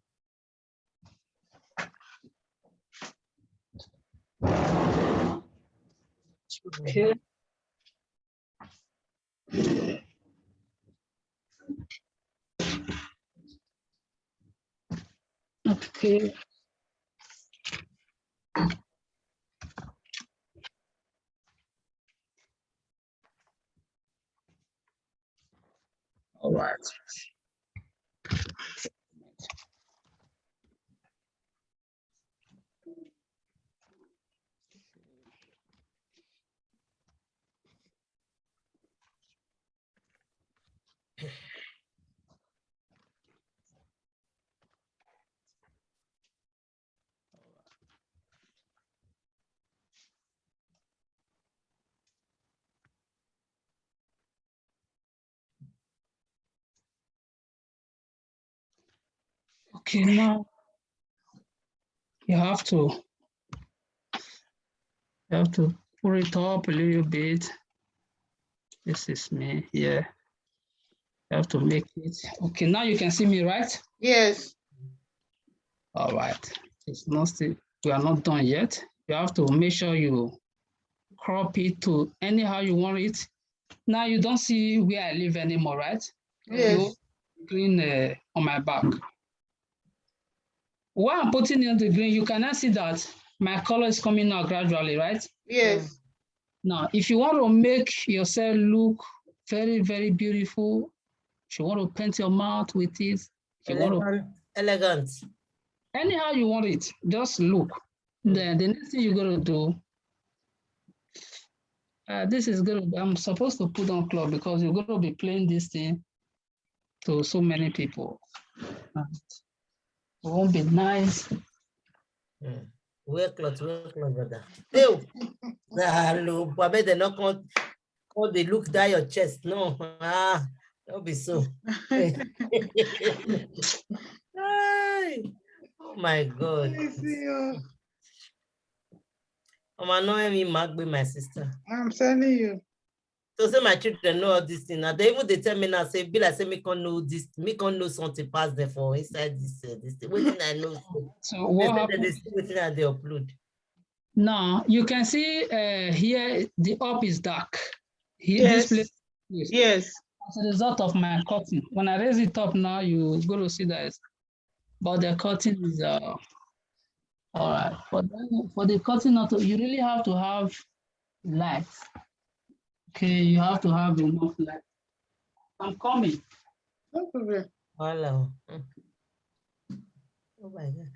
Okay. Okay. All right. Okay, now you have to pull it up a little bit. This is me here. You have to make it. Okay, now you can see me, right? Yes. All right. It's not still, we are not done yet. You have to make sure you crop it to anyhow you want it. Now you don't see where I live anymore, right? Yes. Green on my back. While I'm putting in the green, you cannot see that my color is coming out gradually, right? Yes. Now, if you want to make yourself look very, very beautiful, if you want to paint your mouth with it, Elegant. Anyhow you want it, just look. Then the next thing you're going to do, this is going to, I'm supposed to put on cloth because you're going to be playing this thing to so many people. It won't be nice. Wear clothes, brother. Ew. Hello, but they not come, they look down your chest. No, don't be so. Oh my God. I'm annoying me, Mark, with my sister. I'm telling you. So say my children know all this thing. Now they tell me now, say, be like say me can't know this, me can't know something past there for inside this thing. What thing I know? So what happened? They see what thing they upload. Now you can see here the up is dark. Here, Yes. This place. Yes. As a result of my cutting. When I raise it up now, you're going to see that. But the cutting is all right. But then for the cutting, you really have to have light. Okay, you have to have enough light. I'm coming. No problem. Hello. Oh my God.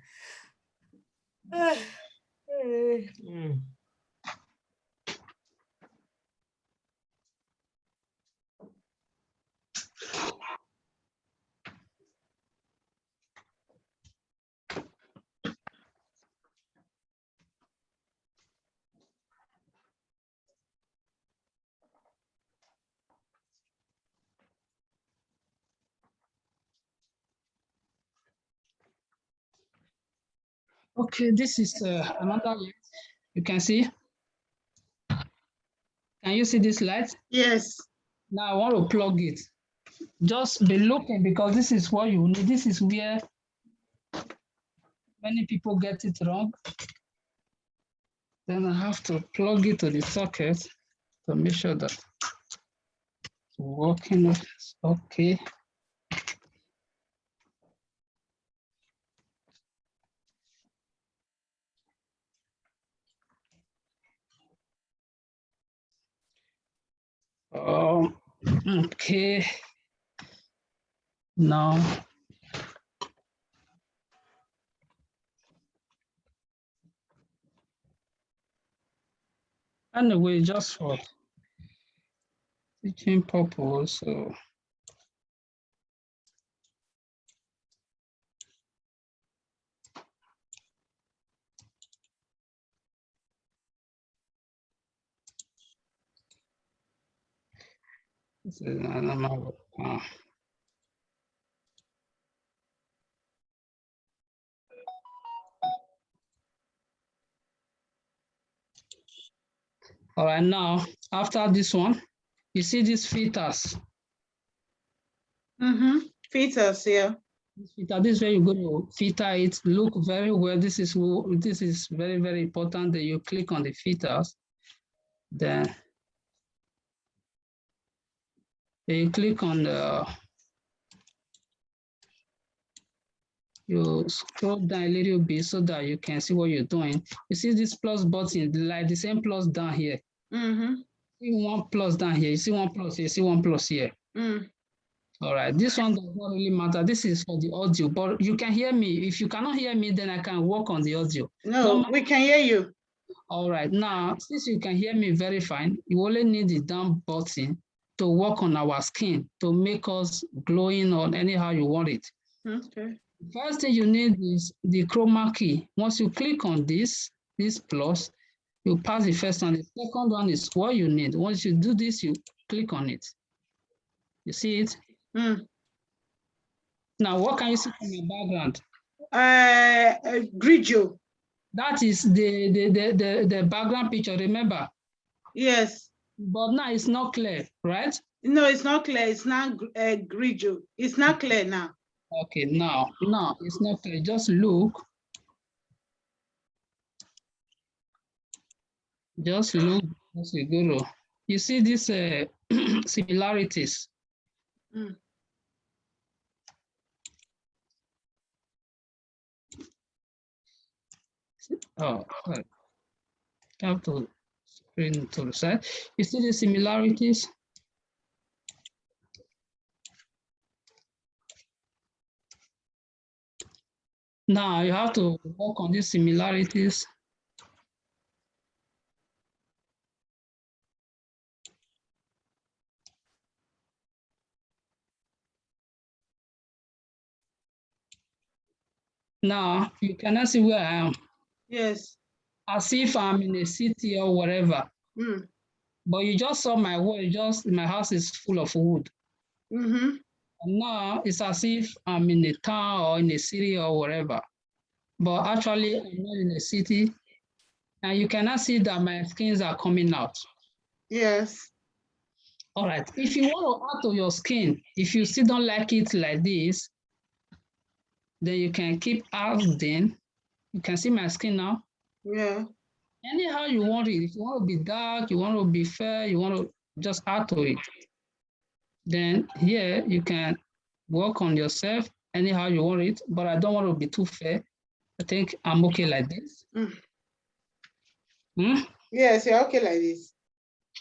Okay, this is another light. You can see. Can you see this light? Yes. Now I want to plug it. Just be looking because this is what you need. This is where many people get it wrong. Then I have to plug it to the socket to make sure that it's working. Okay. Okay. Now. Anyway, just for teaching purpose. So. This is another. All right, now after this one, you see these filters. Filters, yeah. This is where you're going to filter it. Look very well. This is very, very important that you click on the filters. Then you click on the. You scroll down a little bit so that you can see what you're doing. You see this plus button, like the same plus down here. See one plus down here. You see one plus here. You see one plus here. All right. This one does not really matter. This is for the audio, but you can hear me. If you cannot hear me, then I can work on the audio. No, we can hear you. All right. Now, since you can hear me very fine, you only need the down button to work on our skin to make us glowing or anyhow you want it. Okay. First thing you need is the chroma key. Once you click on this plus, you pass the first one. The second one is what you need. Once you do this, you click on it. You see it? Now, what can you see from your background? Grigio. That is the background picture, remember? Yes. But now it's not clear, right? No, it's not clear. It's not Grigio. It's not clear now. Okay, now it's not clear. Just look. Just look as you go. You see these similarities. Mm. Oh, sorry. I have to screen to the side. You see the similarities? Now you have to work on these similarities. Now you cannot see where I am. Yes. As if I'm in a city or whatever. Mm. But you just saw my wall, my house is full of wood. Mm-hmm. And now it's as if I'm in a town or in a city or wherever. But actually, I'm not in a city. And you cannot see that my skins are coming out. Yes. All right. If you want to add to your skin, if you still don't like it like this, then you can keep adding. You can see my skin now. Yeah. Anyhow you want it. If you want to be dark, you want to be fair, you want to just add to it. Then here you can work on yourself anyhow you want it, but I don't want to be too fair. I think I'm okay like this. Mm. Hmm? Yes, you're okay like this.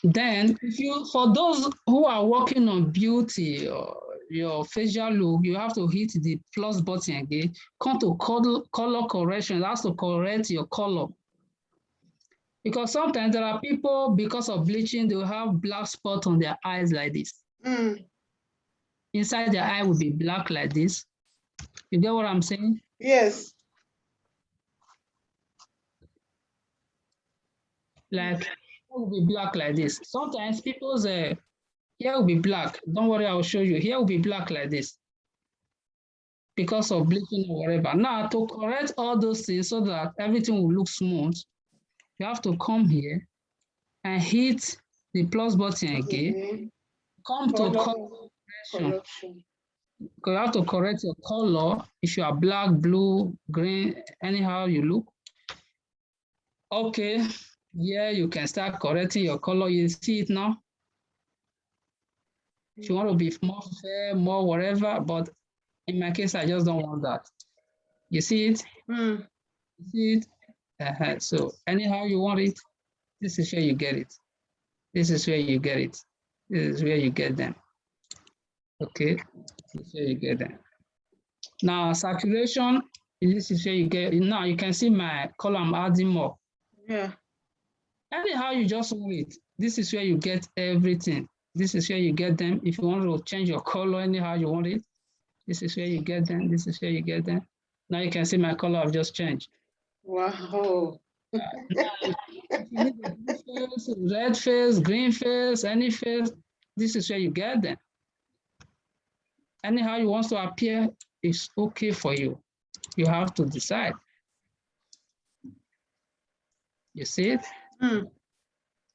Then if you, for those who are working on beauty or your facial look, you have to hit the plus button again. Come to color correction. That's to correct your color. Because sometimes there are people, because of bleaching, they will have black spot on their eyes like this. Mm. Inside their eye will be black like this. You get what I'm saying? Yes. Like, it will be black like this. Sometimes people's here will be black. Don't worry, I will show you. Here will be black like this because of bleaching or whatever. Now, to correct all those things so that everything will look smooth, you have to come here and hit the plus button again. Okay. Come to color correction. Because you have to correct your color. If you are black, blue, green, anyhow you look. Okay, yeah, you can start correcting your color. You see it now. If you want to be more fair, more whatever, but in my case, I just don't want that. You see it? Mm. You see it? So anyhow you want it, this is where you get it. This is where you get it. This is where you get them. Okay, this is where you get them. Now saturation, this is where you get. Now you can see my color. I'm adding more. Yeah. Anyhow you just want it. This is where you get everything. This is where you get them. If you want to change your color anyhow you want it, this is where you get them. This is where you get them. Now you can see my color I've just changed. Wow. Now, if you need a blue face, red face, green face, any face, this is where you get them. Anyhow you want to appear is okay for you. You have to decide. You see it? Mm.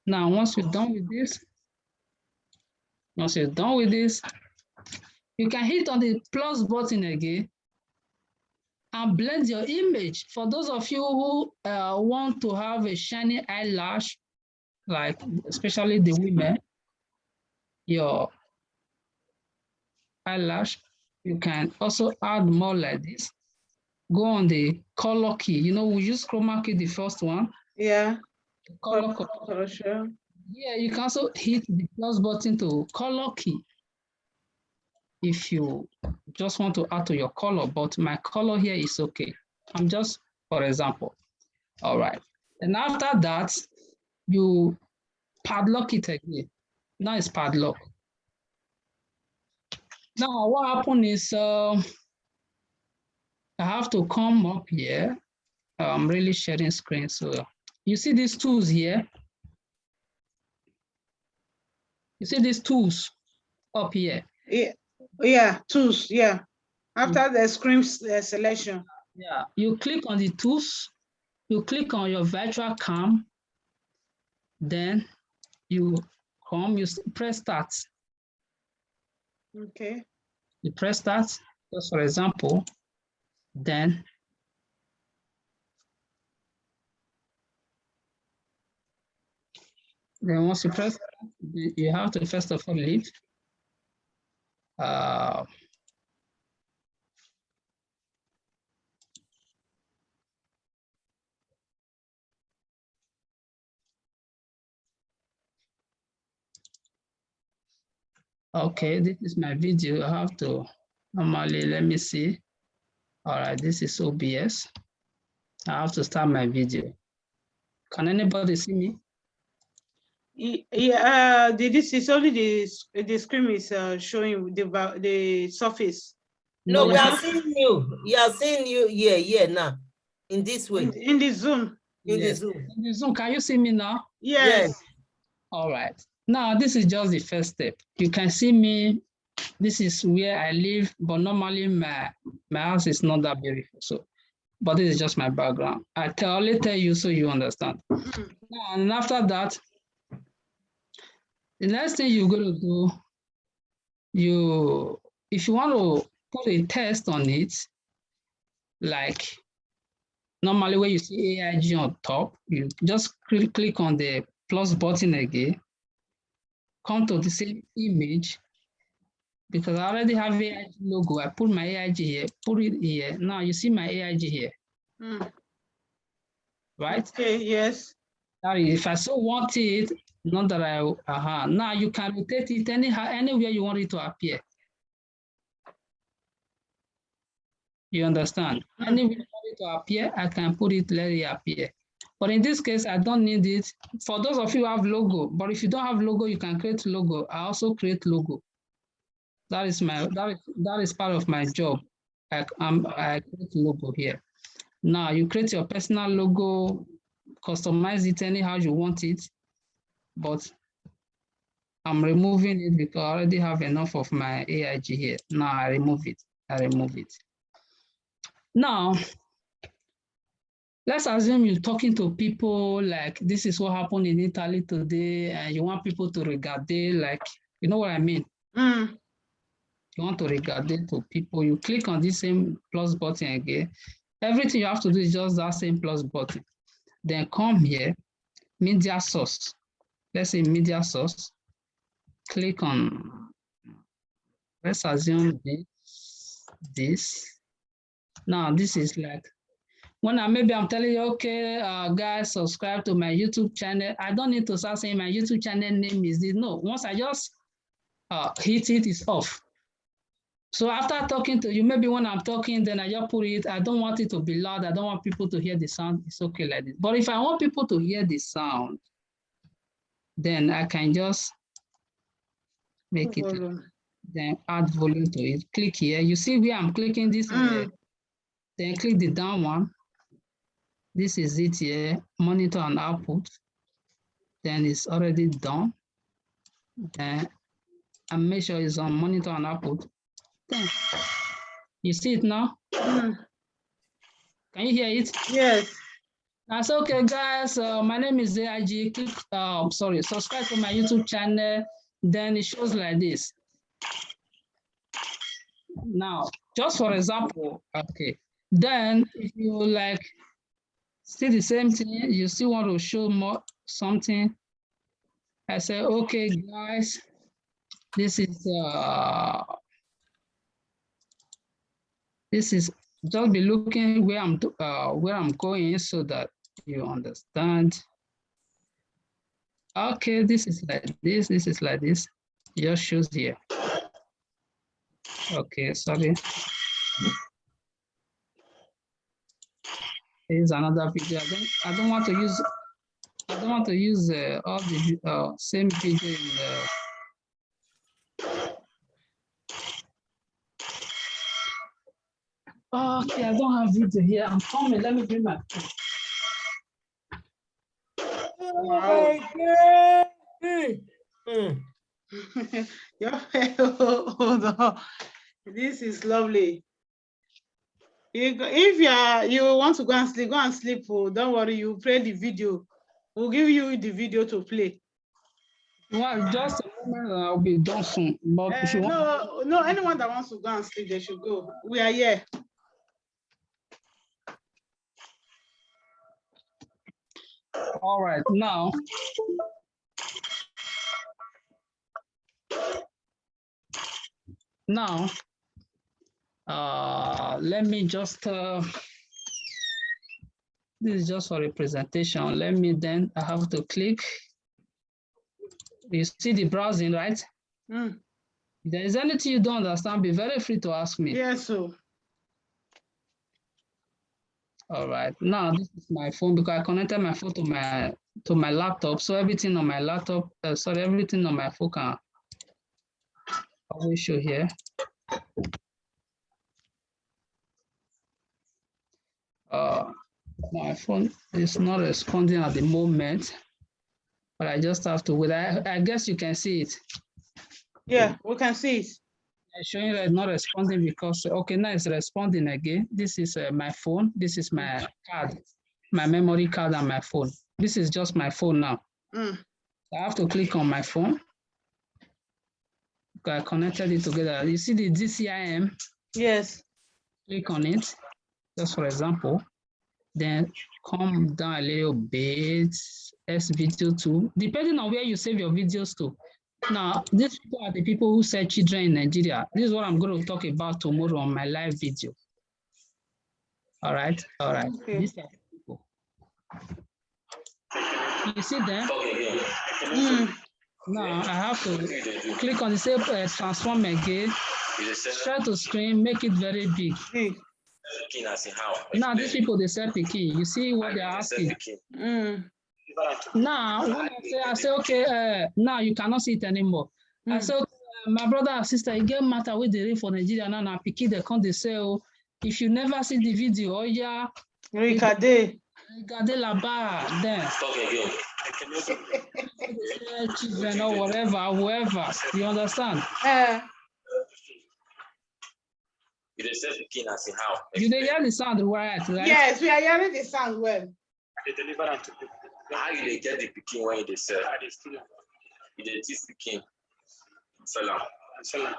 Now, once you're done with this, you can hit on the plus button again and blend your image. For those of you who want to have a shiny eyelash, like especially the women, your eyelash, you can also add more like this. Go on the color key. You know, we use chroma key, the first one. Yeah. Color correction. Yeah, you can also hit the plus button to color key if you just want to add to your color, but my color here is okay. I'm just, for example. All right. And after that, you padlock it again. Now it's padlock. Now what happened is I have to come up here. I'm really sharing screen. So you see these tools here? You see these tools up here? Yeah, tools, yeah. After the screen selection. Yeah, you click on the tools, you click on your virtual cam, then you come, you press start. Okay. You press start, just for example, then Then once you press, you have to first of all leave. Okay, this is my video. I have to normally, let me see. All right, this is OBS. I have to start my video. Can anybody see me? Yeah, this is only the screen is showing the surface. No, we are seeing you. You are seeing you here now. In this way. In the Zoom. In the Zoom. In the Zoom, can you see me now? Yes. All right. Now, this is just the first step. You can see me. This is where I live, but normally my house is not that beautiful. So, but this is just my background. I only tell you so you understand. Now, and after that, the next thing you're going to do, if you want to put a text on it, like normally when you see AIG on top, you just click on the plus button again, come to the same image, because I already have AIG logo. I put my AIG here, put it here. Now you see my AIG here. Right? Okay, yes. Now, if I so want it, not that now you can rotate it anywhere you want it to appear. You understand? Anywhere you want it to appear, I can put it, let it appear. But in this case, I don't need it. For those of you who have logo, but if you don't have logo, you can create logo. I also create logo. That is part of my job. I create logo here. Now you create your personal logo, customize it anyhow you want it, but I'm removing it because I already have enough of my AIG here. Now I remove it. Now, let's assume you're talking to people like this is what happened in Italy today, and you want people to regard it, like, you know what I mean? You want to regard it to people, you click on this same plus button again. Everything you have to do is just that same plus button. Then come here, media source. Let's say media source. Click on, let's assume this. Now this is like, when I'm telling you, okay, guys, subscribe to my YouTube channel. I don't need to start saying my YouTube channel name is this. No, once I just hit it, it's off. So after talking to you, maybe when I'm talking, then I just put it. I don't want it to be loud. I don't want people to hear the sound. It's okay like this. But if I want people to hear the sound, then I can just make it, then add volume to it. Click here. You see where I'm clicking this? Then click the down one. This is it here, monitor and output. Then it's already done. Then I make sure it's on monitor and output. Then, you see it now? Can you hear it? Yes. That's okay, guys. My name is AIG. Click, subscribe to my YouTube channel. Then it shows like this. Now, just for example, okay. Then if you like see the same thing, you still want to show more something. I say, okay, guys, this is just be looking where I'm going so that you understand. Okay, this is like this. This is like this. It just shows here. Okay, sorry. Here's another video. I don't want to use all the same video in the. Okay, I don't have video here. I'm coming. Let me bring my phone. Oh my God. Hold on. This is lovely. If you want to go and sleep. Oh, don't worry, you play the video. We'll give you the video to play. Well, just a moment, I'll be done soon. But if you want... No, anyone that wants to go and sleep, they should go. We are here. All right, now Now, let me just, this is just for a presentation. Let me then, I have to click. You see the browsing, right? If there is anything you don't understand, be very free to ask me. Yes, sir. All right, now this is my phone because I connected my phone to my laptop. So everything on my laptop, everything on my phone can always show here. My phone is not responding at the moment, but I just have to wait. I guess you can see it. Yeah, we can see it. I'm showing that it's not responding because, okay, now it's responding again. This is my phone. This is my card, my memory card and my phone. This is just my phone now. I have to click on my phone. I connected it together. You see the DCIM? Yes. Click on it, just for example. Then come down a little bit, SVideo2, depending on where you save your videos to. Now, these people are the people who serve children in Nigeria. This is what I'm going to talk about tomorrow on my live video. All right, all right. Okay. These are the people. You see them? Now, I have to click on the same transform again, share to screen, make it very big. Now, these people, they say Peking. You see what they're asking? Now, when I say okay, now you cannot see it anymore. I say, okay, my brother and sister, it get matter with the rate for Nigeria now. Peking, they come, they say, oh, if you never see the video, oh yeah, regardez là-bas, then. Talk again. Children or whatever, whoever, you understand? You hear the sound right? Yes, we are hearing the sound well. How you get the Peking when you sell? You teach Peking.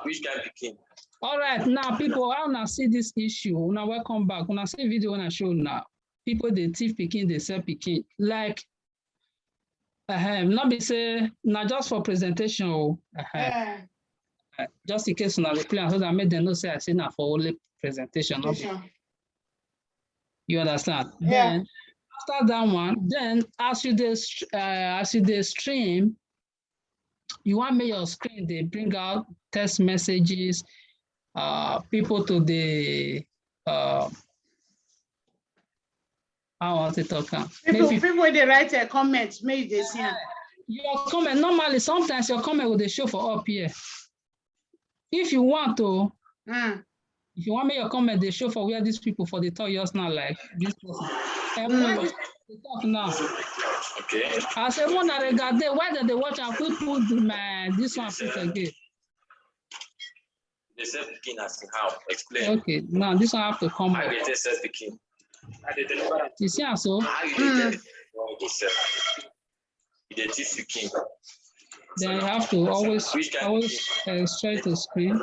Which kind of Peking? All right, now people, I wanna see this issue. Now welcome back. When I see video when I show now, people they teach Peking, they sell Peking. Like, not be say not just for presentation. Just in case now they play, so that I made them know say I say now for only presentation. You understand? Yeah. Then after that one, then as you stream, you want make your screen they bring out text messages, people to the I want to talk. People they write a comment, maybe they see. Your comment normally sometimes your comment will they show for up here. If you want to, if you want me your comment, they show for where these people for the talk just now like this person. Why this talk now? Okay. I said, why did they watch and quick put this one put again? They said Peking as how? Explain. Okay, now this one have to come back. They said Peking. You see so? They teach Peking. Then you have to always try to screen.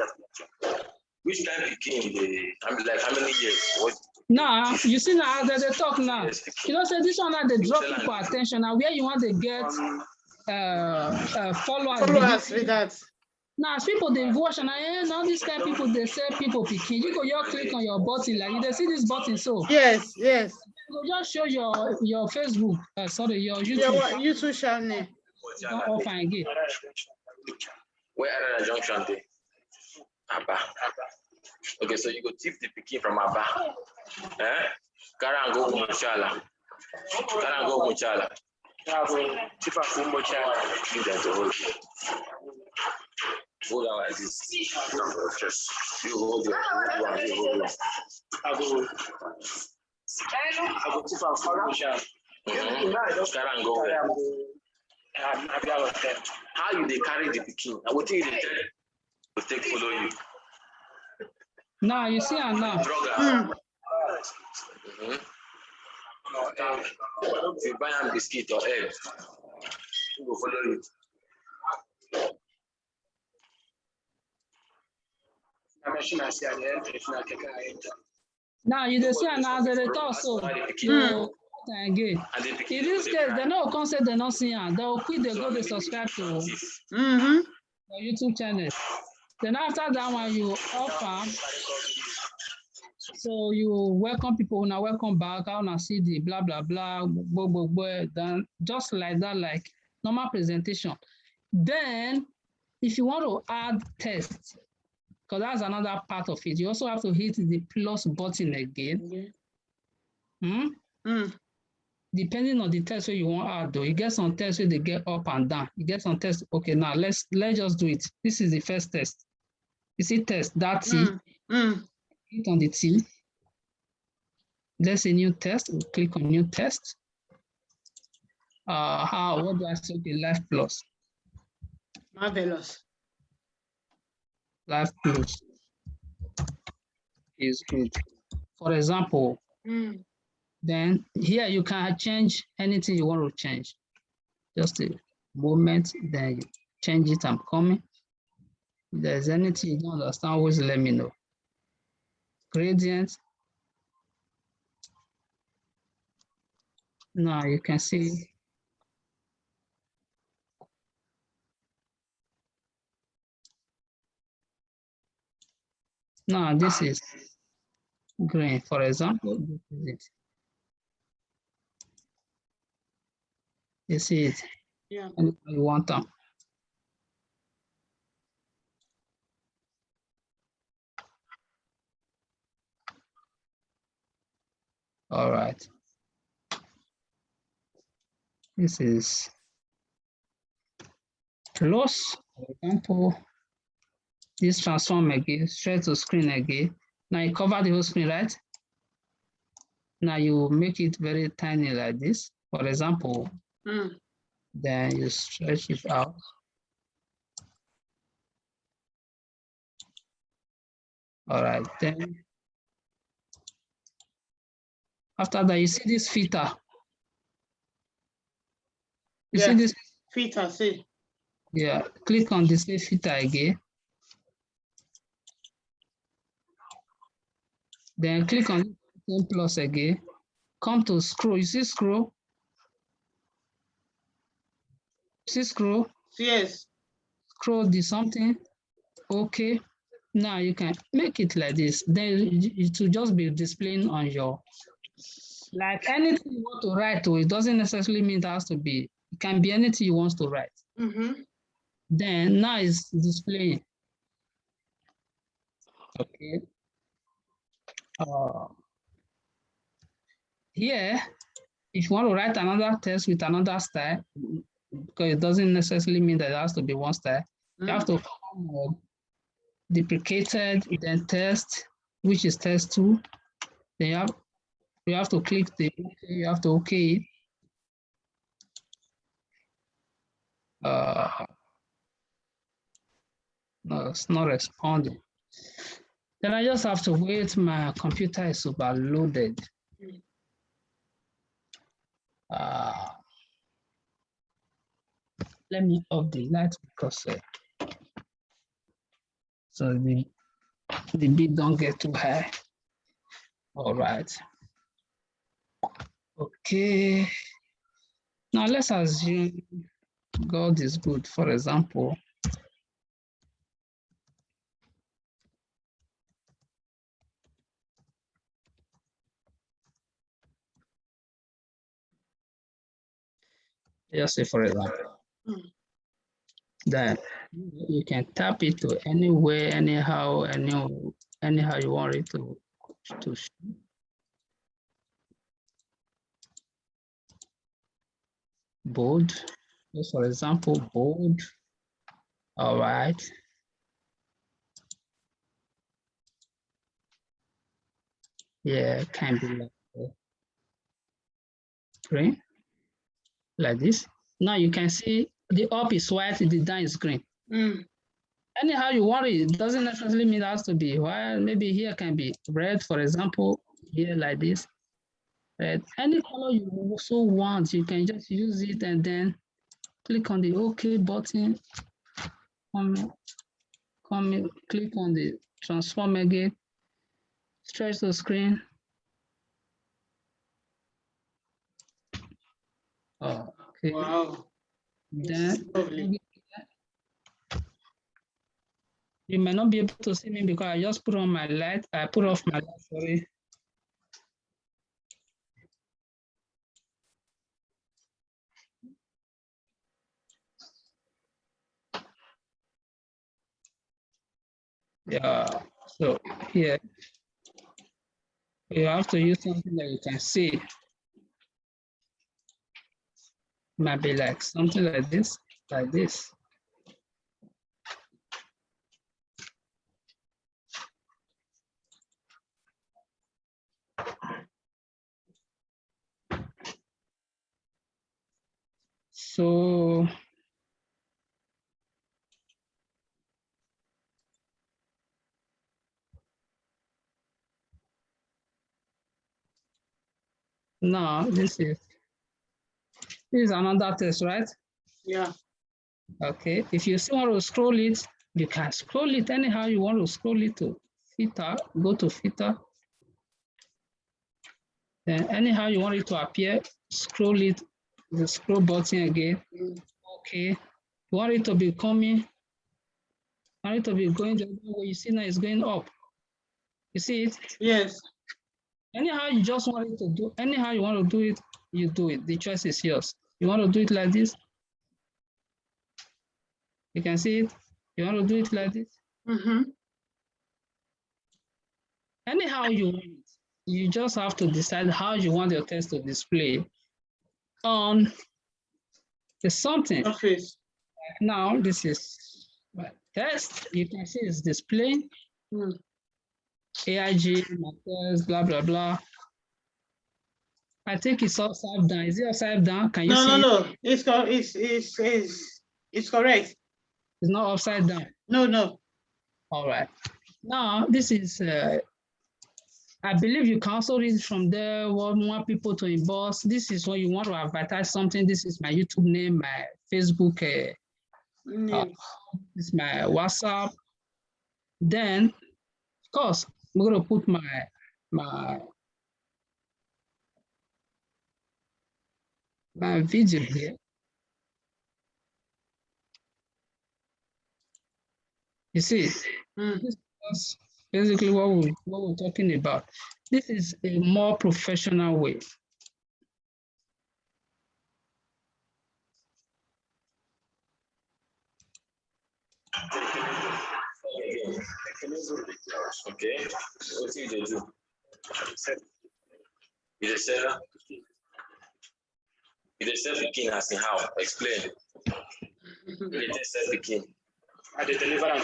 Which time Peking? Like how many years? What? Now you see now that they talk now. You know, say this one now they draw people attention. Now where you want to get followers with that. Now as people they watch and now these kind of people they say people Peking. You go just click on your button like you see this button so. Yes. You go just show your Facebook. Your YouTube. Your YouTube channel. Off and again. Where are the junction there? Abba. Okay, so you go tip the Peking from Abba. Karango Muchala. Karango Muchala. Tipa Kumbo Chala. You got to hold. Hold on like this. Just you hold it. I go Tipa Kumbo Chala. Karango. How you they carry the Peking? I will tell you the to take follow you. Now you see her now. If you buy a biscuit or egg, you will follow you. Now you just see her now as a torso. Again. In this case, they no concept they not see her. They will quit, they go to subscribe to. your YouTube channel. Then after that one, you offer. So you welcome people, now welcome back. I wanna see the blah blah blah, then just like that, like normal presentation. Then, if you want to add text, because that's another part of it, you also have to hit the plus button again. Depending on the text you want to add, though, you get some text where they get up and down. You get some text. Okay, now let's just do it. This is the first test. You see test that T. Hit on the T. Let's say new test. We'll click on new test. What do I say? Okay, Life Plus. Marvelous. Life Plus is good. For example, then here you can change anything you want to change. Just a moment, then you change it. I'm coming. If there's anything you don't understand, always let me know. Gradient. Now you can see. Now this is green, for example. This is it. You see it? Yeah. And you want them. All right. This is close. For example, this transform again, straight to screen again. Now you cover the whole screen, right? Now you make it very tiny like this. For example, then you stretch it out. All right, then after that, you see this filter. You see this filter, see. Yeah, click on this filter again. Then click on plus again. Come to scroll. You see scroll? See scroll? Yes. Scroll the something. Okay. Now you can make it like this. Then it will just be displaying on your, like anything you want to write to, it doesn't necessarily mean it has to be, it can be anything you want to write. Then now it's displaying. Okay. Here, if you want to write another text with another style, because it doesn't necessarily mean that it has to be one style, you have to deprecated, then test, which is test 2. Then you have to click the OK, you have to OK it. No, it's not responding. Then I just have to wait. My computer is overloaded. Let me off the light because so the beat don't get too high. All right. Okay. Now let's assume God is good, for example. Just say, for example, then you can tap it to anywhere, anyhow, anyhow you want it to show. Bold, just for example, bold. All right. Yeah, can be like green, like this. Now you can see the up is white, the down is green. Anyhow you want it, it doesn't necessarily mean it has to be white. Maybe here can be red, for example, here like this. Red. Any color you also want, you can just use it and then click on the OK button. Click on the transform again. Stretch the screen. Okay. Wow. Then You may not be able to see me because I just put on my light. I put off my light, sorry. Yeah, so here, you have to use something that you can see. Might be like something like this, like this. So now this is another test, right? Yeah. Okay, if you still want to scroll it, you can scroll it anyhow you want to scroll it to filter, go to filter. Then anyhow you want it to appear, scroll it, the scroll button again. Okay, you want it to be coming, want it to be going the other way, you see now it's going up. You see it? Yes. Anyhow you just want it to do, anyhow you want to do it, you do it. The choice is yours. You want to do it like this? You can see it. You want to do it like this? Mm-hmm. Anyhow you want it. You just have to decide how you want your text to display on the something. Office. Now this is my test. You can see it's displaying. AIG, my test, blah, blah, blah. I think it's upside down. Is it upside down? Can you see it? No. It's correct. It's not upside down. No. All right. Now this is I believe you can also read from there what more people to inbox. This is when you want to advertise something. This is my YouTube name, my Facebook, this is my WhatsApp. Then, of course, I'm going to put my video here. You see, this is basically what we're talking about. This is a more professional way. Okay, what do you do? You just said you just said picking as in how? Explain. You just said picking. I deliver and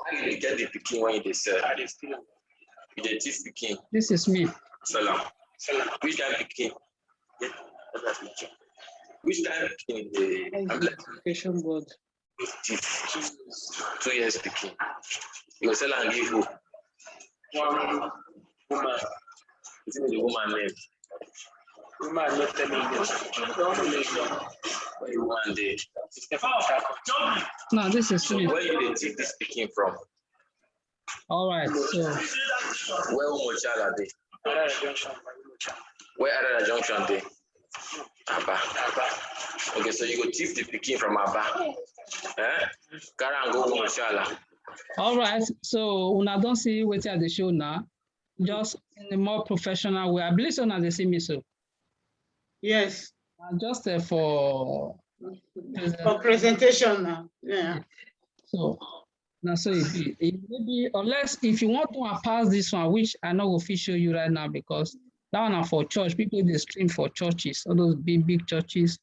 How you get the picking when you just said? You just teach picking. This is me. Salam. Which kind of picking? Which kind of picking in the Application board. 2 years picking. You will sell and give who? one woman. It's in the woman name. Woman not telling Woman day. No, this is me. Where you take this picking from? All right, so where Umochal are they? Where Arara Junction they? Abba. Okay, so you go thief the picking from Abba. Carry and go Umochal. all right, so when I don't see what at the show now, just in a more professional way. I believe so now they see me so. Yes. Just for presentation now. Yeah. So now so it may be unless if you want to pass this one, which I know will show you right now because that one are for church. People they stream for churches, all those big churches.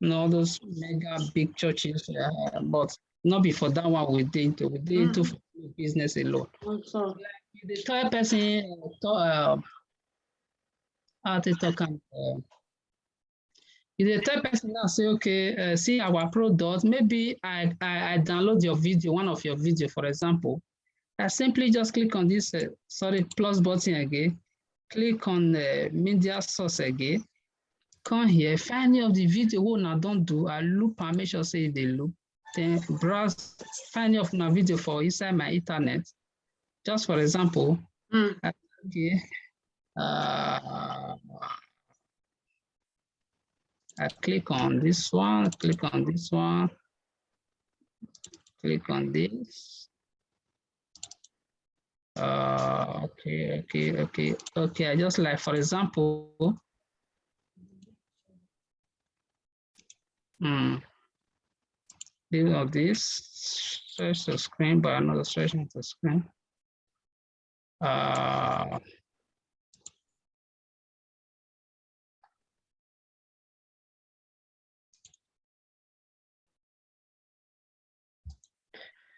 No, those mega big churches, but not before that one we did into business alone. Also. The third person if the third person now say, okay, see our product, maybe I download your video, one of your video, for example. I simply just click on this, plus button again, click on media source again, come here, find any of the video what I don't do, I loop and make sure say they loop, then browse, find any of my video for inside my internet. Just for example, okay, I click on this one, click on this one. Click on this. Okay. I just like, for example, deal of this, stretch the screen by another stretching the screen.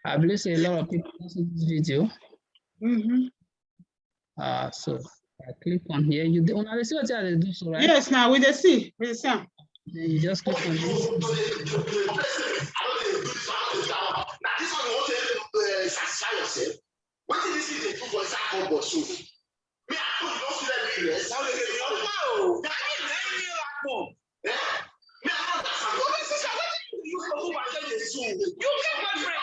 I believe a lot of people see this video. So I click on here. You want to see what they do, so right? Yes, now we the see. We the see. Then you just click on this. Now this one you want to satisfy yourself. What did you see they do for example but so? Me I don't see that rest. How they get no. That is very hard. Me I don't understand. What is this? You go over there the zoo. You get my friend.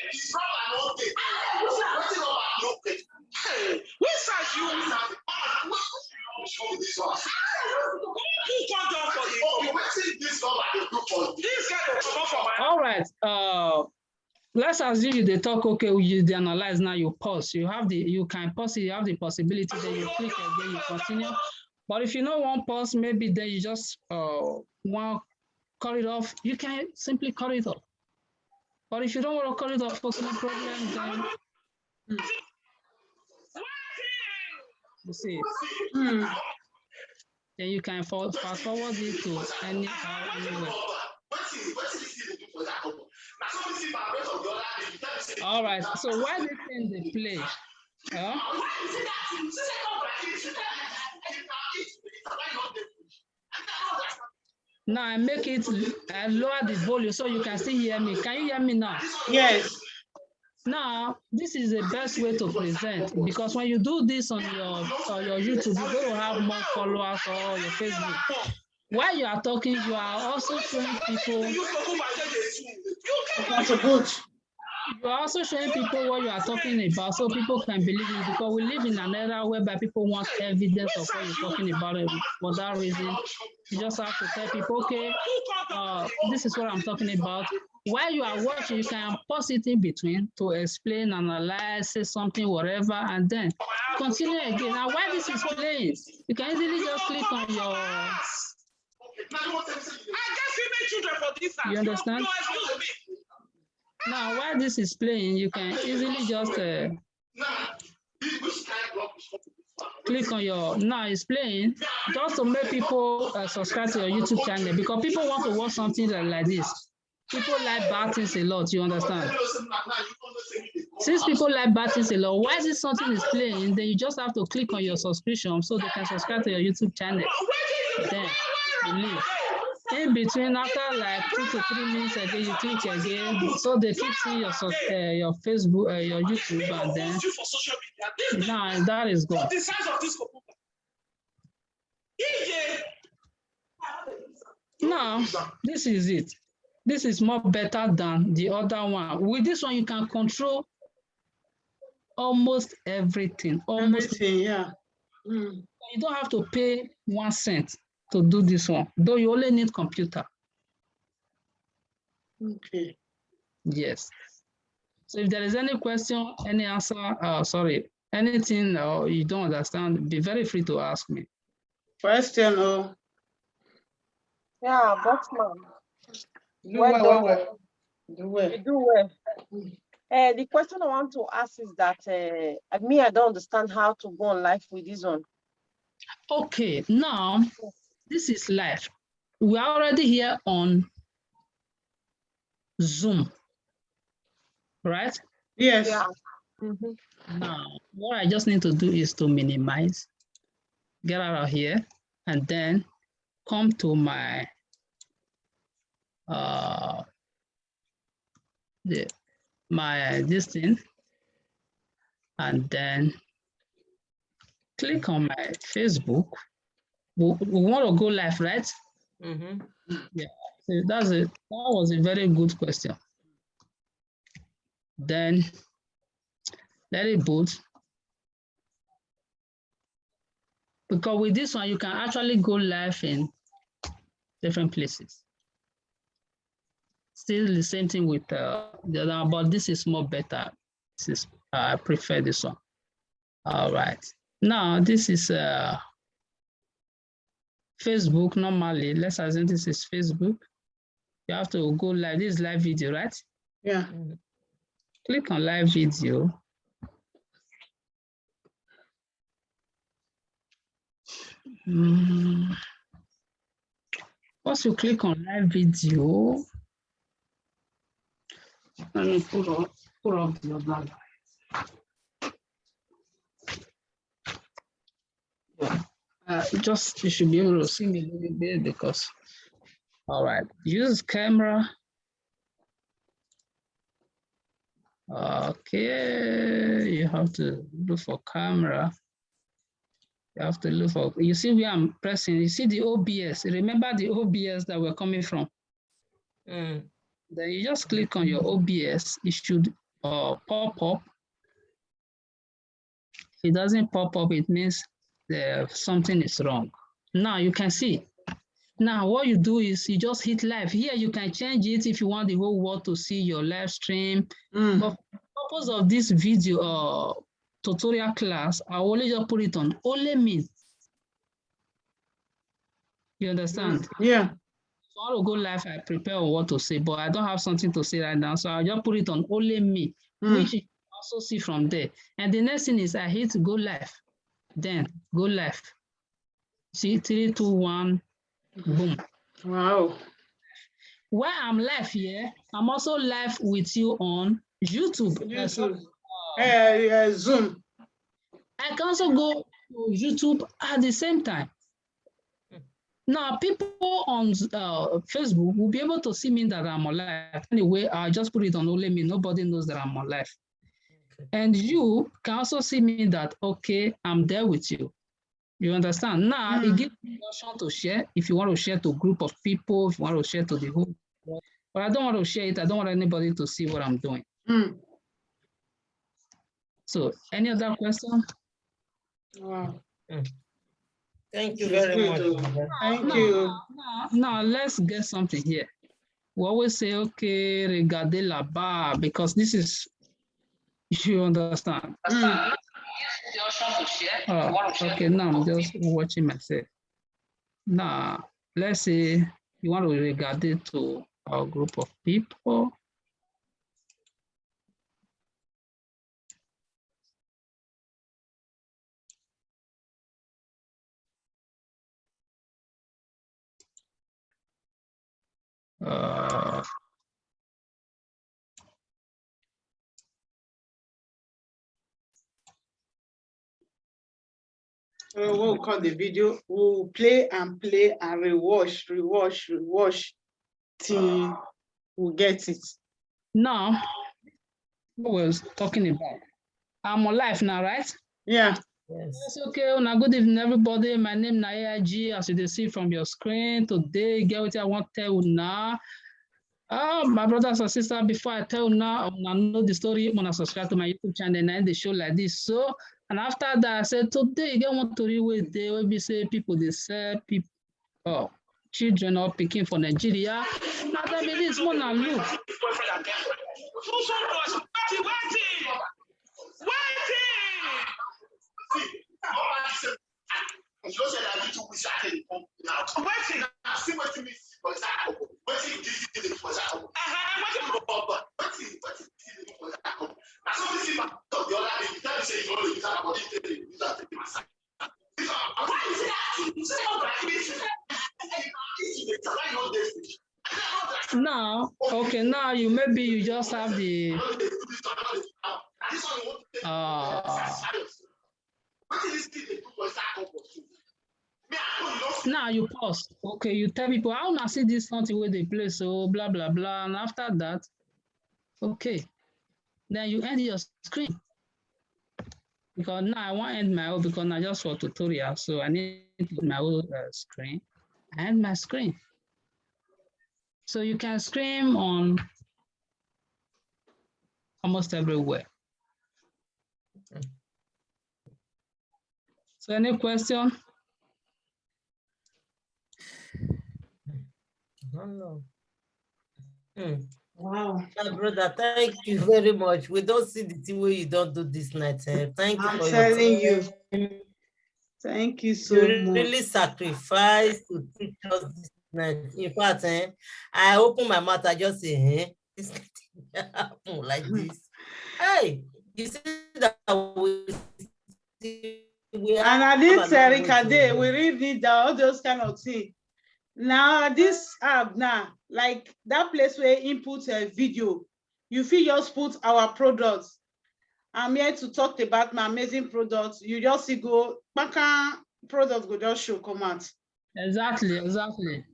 It's not an old thing. What's it about no thing? Hey, which side you have? This one. Who come down for you? Oh, waiting this number they do for this guy will come up for my. All right. Let's assume they talk. Okay, you analyze now. You pause. You can pause it. You have the possibility. Then you click again. You continue. But if you don't want pause, maybe then you just want cut it off. You can simply cut it off. But if you don't want to cut it off, no problem. Then you see. Then you can fast forward it to anywhere. All right. So why they think they play? Now I make it lower the volume so you can still hear me. Can you hear me now? Yes. Now, this is the best way to present, because when you do this on your YouTube, you're going to have more followers or your Facebook. While you are talking, you are also showing people. You are also showing people what you are talking about, so people can believe it. Because we live in an era whereby people want evidence of what you're talking about. For that reason, you just have to tell people, okay, this is what I'm talking about. While you are watching, you can pause it in between to explain, analyze, say something, whatever, and then continue again. Now, while this is playing, you can easily just click on your. You understand? Now, while this is playing, you can easily just click on your. Now it's playing just to make people subscribe to your YouTube channel, because people want to watch something like this. People like bad things a lot, you understand? Since people like bad things a lot, why is something is playing, then you just have to click on your subscription so they can subscribe to your YouTube channel. Then you leave. In between, after like 2 to 3 minutes again, you click again, so they keep seeing your Facebook, your YouTube, and then now that is gone. Now, this is it. This is more better than the other one. With this one, you can control almost everything. Everything, yeah. You don't have to pay 1 cent to do this one, though you only need computer. Okay. Yes. So if there is any question, any answer, anything you don't understand, be very free to ask me. Question or? Yeah, Boxman. Do well. You do well. The question I want to ask is that I don't understand how to go on live with this one. Okay, now this is live. We are already here on Zoom, right? Yes. Yeah. Now, what I just need to do is to minimize, get out of here, and then come to my this thing, and then click on my Facebook. We want to go live, right? Yeah. So that's it. That was a very good question. Then let it boot. Because with this one, you can actually go live in different places. Still the same thing with the other, but this is more better. This is I prefer this one. All right. Now this is Facebook. Normally, let's assume this is Facebook. You have to go live. This is live video, right? Yeah. Click on live video. Once you click on live video, let me put up the other line. Just you should be able to see me a little bit because. All right, use camera. Okay, you have to look for camera. You have to look for, you see where I'm pressing, you see the OBS. Remember the OBS that we're coming from? Then you just click on your OBS. It should pop up. If it doesn't pop up, it means something is wrong. Now you can see. Now what you do is you just hit live. Here you can change it if you want the whole world to see your live stream. But for the purpose of this video tutorial class, I only just put it on only me. You understand? Yeah. So I will go live, I prepare what to say, but I don't have something to say right now. So I'll just put it on only me, which you can also see from there. And the next thing is I hit go live. Then go live. See 3, 2, 1. Boom. Wow. While I'm live here, I'm also live with you on YouTube. Zoom. I can also go to YouTube at the same time. Now, people on Facebook will be able to see me that I'm alive. Anyway, I just put it on only me. Nobody knows that I'm alive. And you can also see me that, okay, I'm there with you. You understand? Now, it gives you the option to share. If you want to share to a group of people, if you want to share to the whole world. But I don't want to share it. I don't want anybody to see what I'm doing. So, any other question? Wow. Thank you very much. Thank you. Now, let's get something here. We always say, okay, regardez là-bas, because this is, you understand. Okay, now I'm just watching myself. Now, let's say you want to regard it to a group of people. We'll call the video. We'll play and rewash till we'll get it. Now, what was talking about? I'm alive now, right? Yeah. Yes. It's okay. Now, good evening, everybody. My name is AIG. As you can see from your screen today, get what I want to tell you now. My brothers and sisters, before I tell you now, I know the story. I'm gonna subscribe to my YouTube channel and the show like this. So, and after that, I said today, you want to read with they will be say people they say people, children are picking for Nigeria. Now that means this one and look. Now, okay, now maybe you just have the now you pause. Okay, you tell people I want to see this something where they play, so blah blah blah. And after that, okay, then you end your screen. Because now I want to end my own because I just for tutorial, so I need my own screen. I end my screen. So you can stream on almost everywhere. So any question? No. Wow. My brother, thank you very much. We don't see the thing where you don't do this night. Thank you I'm for your telling you. time. Thank you so You much. really sacrifice to teach us this night. In fact, I open my mouth, I just say, this happen like this. Hey, you see that we And I have did an say, language Rikade, we really need all those kind of things. Now, this app now, like that place where input a video, you feel just put our products. I'm here to talk about my amazing products. You just see go, baka product go just show comment. Exactly, exactly.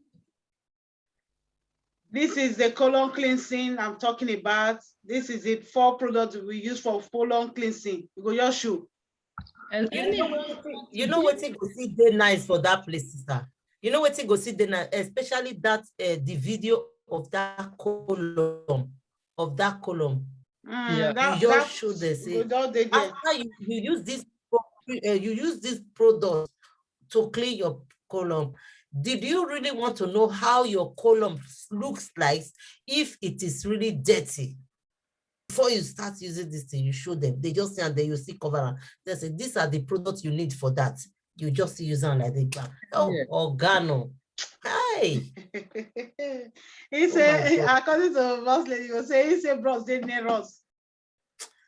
This is the colon cleansing I'm talking about. This is the 4 products we use for colon cleansing. You go just show. And You know what it go see day nice for that place, sister. You know what it go see day nice, especially that the video of that column, Yeah. You just show the say after you use this product to clean your column. Did you really want to know how your column looks like if it is really dirty? Before you start using this thing, you show them. They just say, and then you see cover. And they say, these are the products you need for that. You just use them like they oh, yeah. Organo. Hey. He said, according to boss lady, you say, he said, bros, they near us.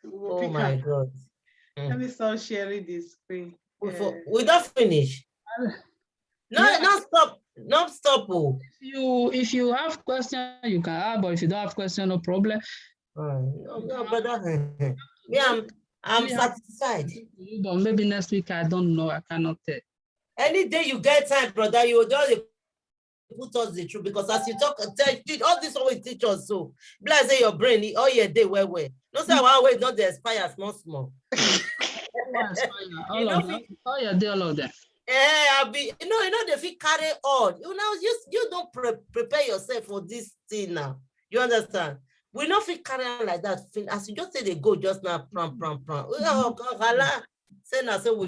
Oh my God. Let me start sharing this screen. We don't finish. No, stop. No, stop. Oh. If you have question, you can add, but if you don't have question, no problem. No, brother. Yeah, I'm satisfied. But maybe next week, I don't know. I cannot tell. Any day you get time, brother, you will just put us the truth, because as you talk, all this always teach us. So, bless your brain, all your day, well. No, say, wait, not the expire, small. All of them. Oh, yeah, they all of them. I'll be, you know, they feel carry on. You know, you don't prepare yourself for this thing now. You understand? We not feel carry on like that. As you just say they go just now, pram. Oh, God, say now, so we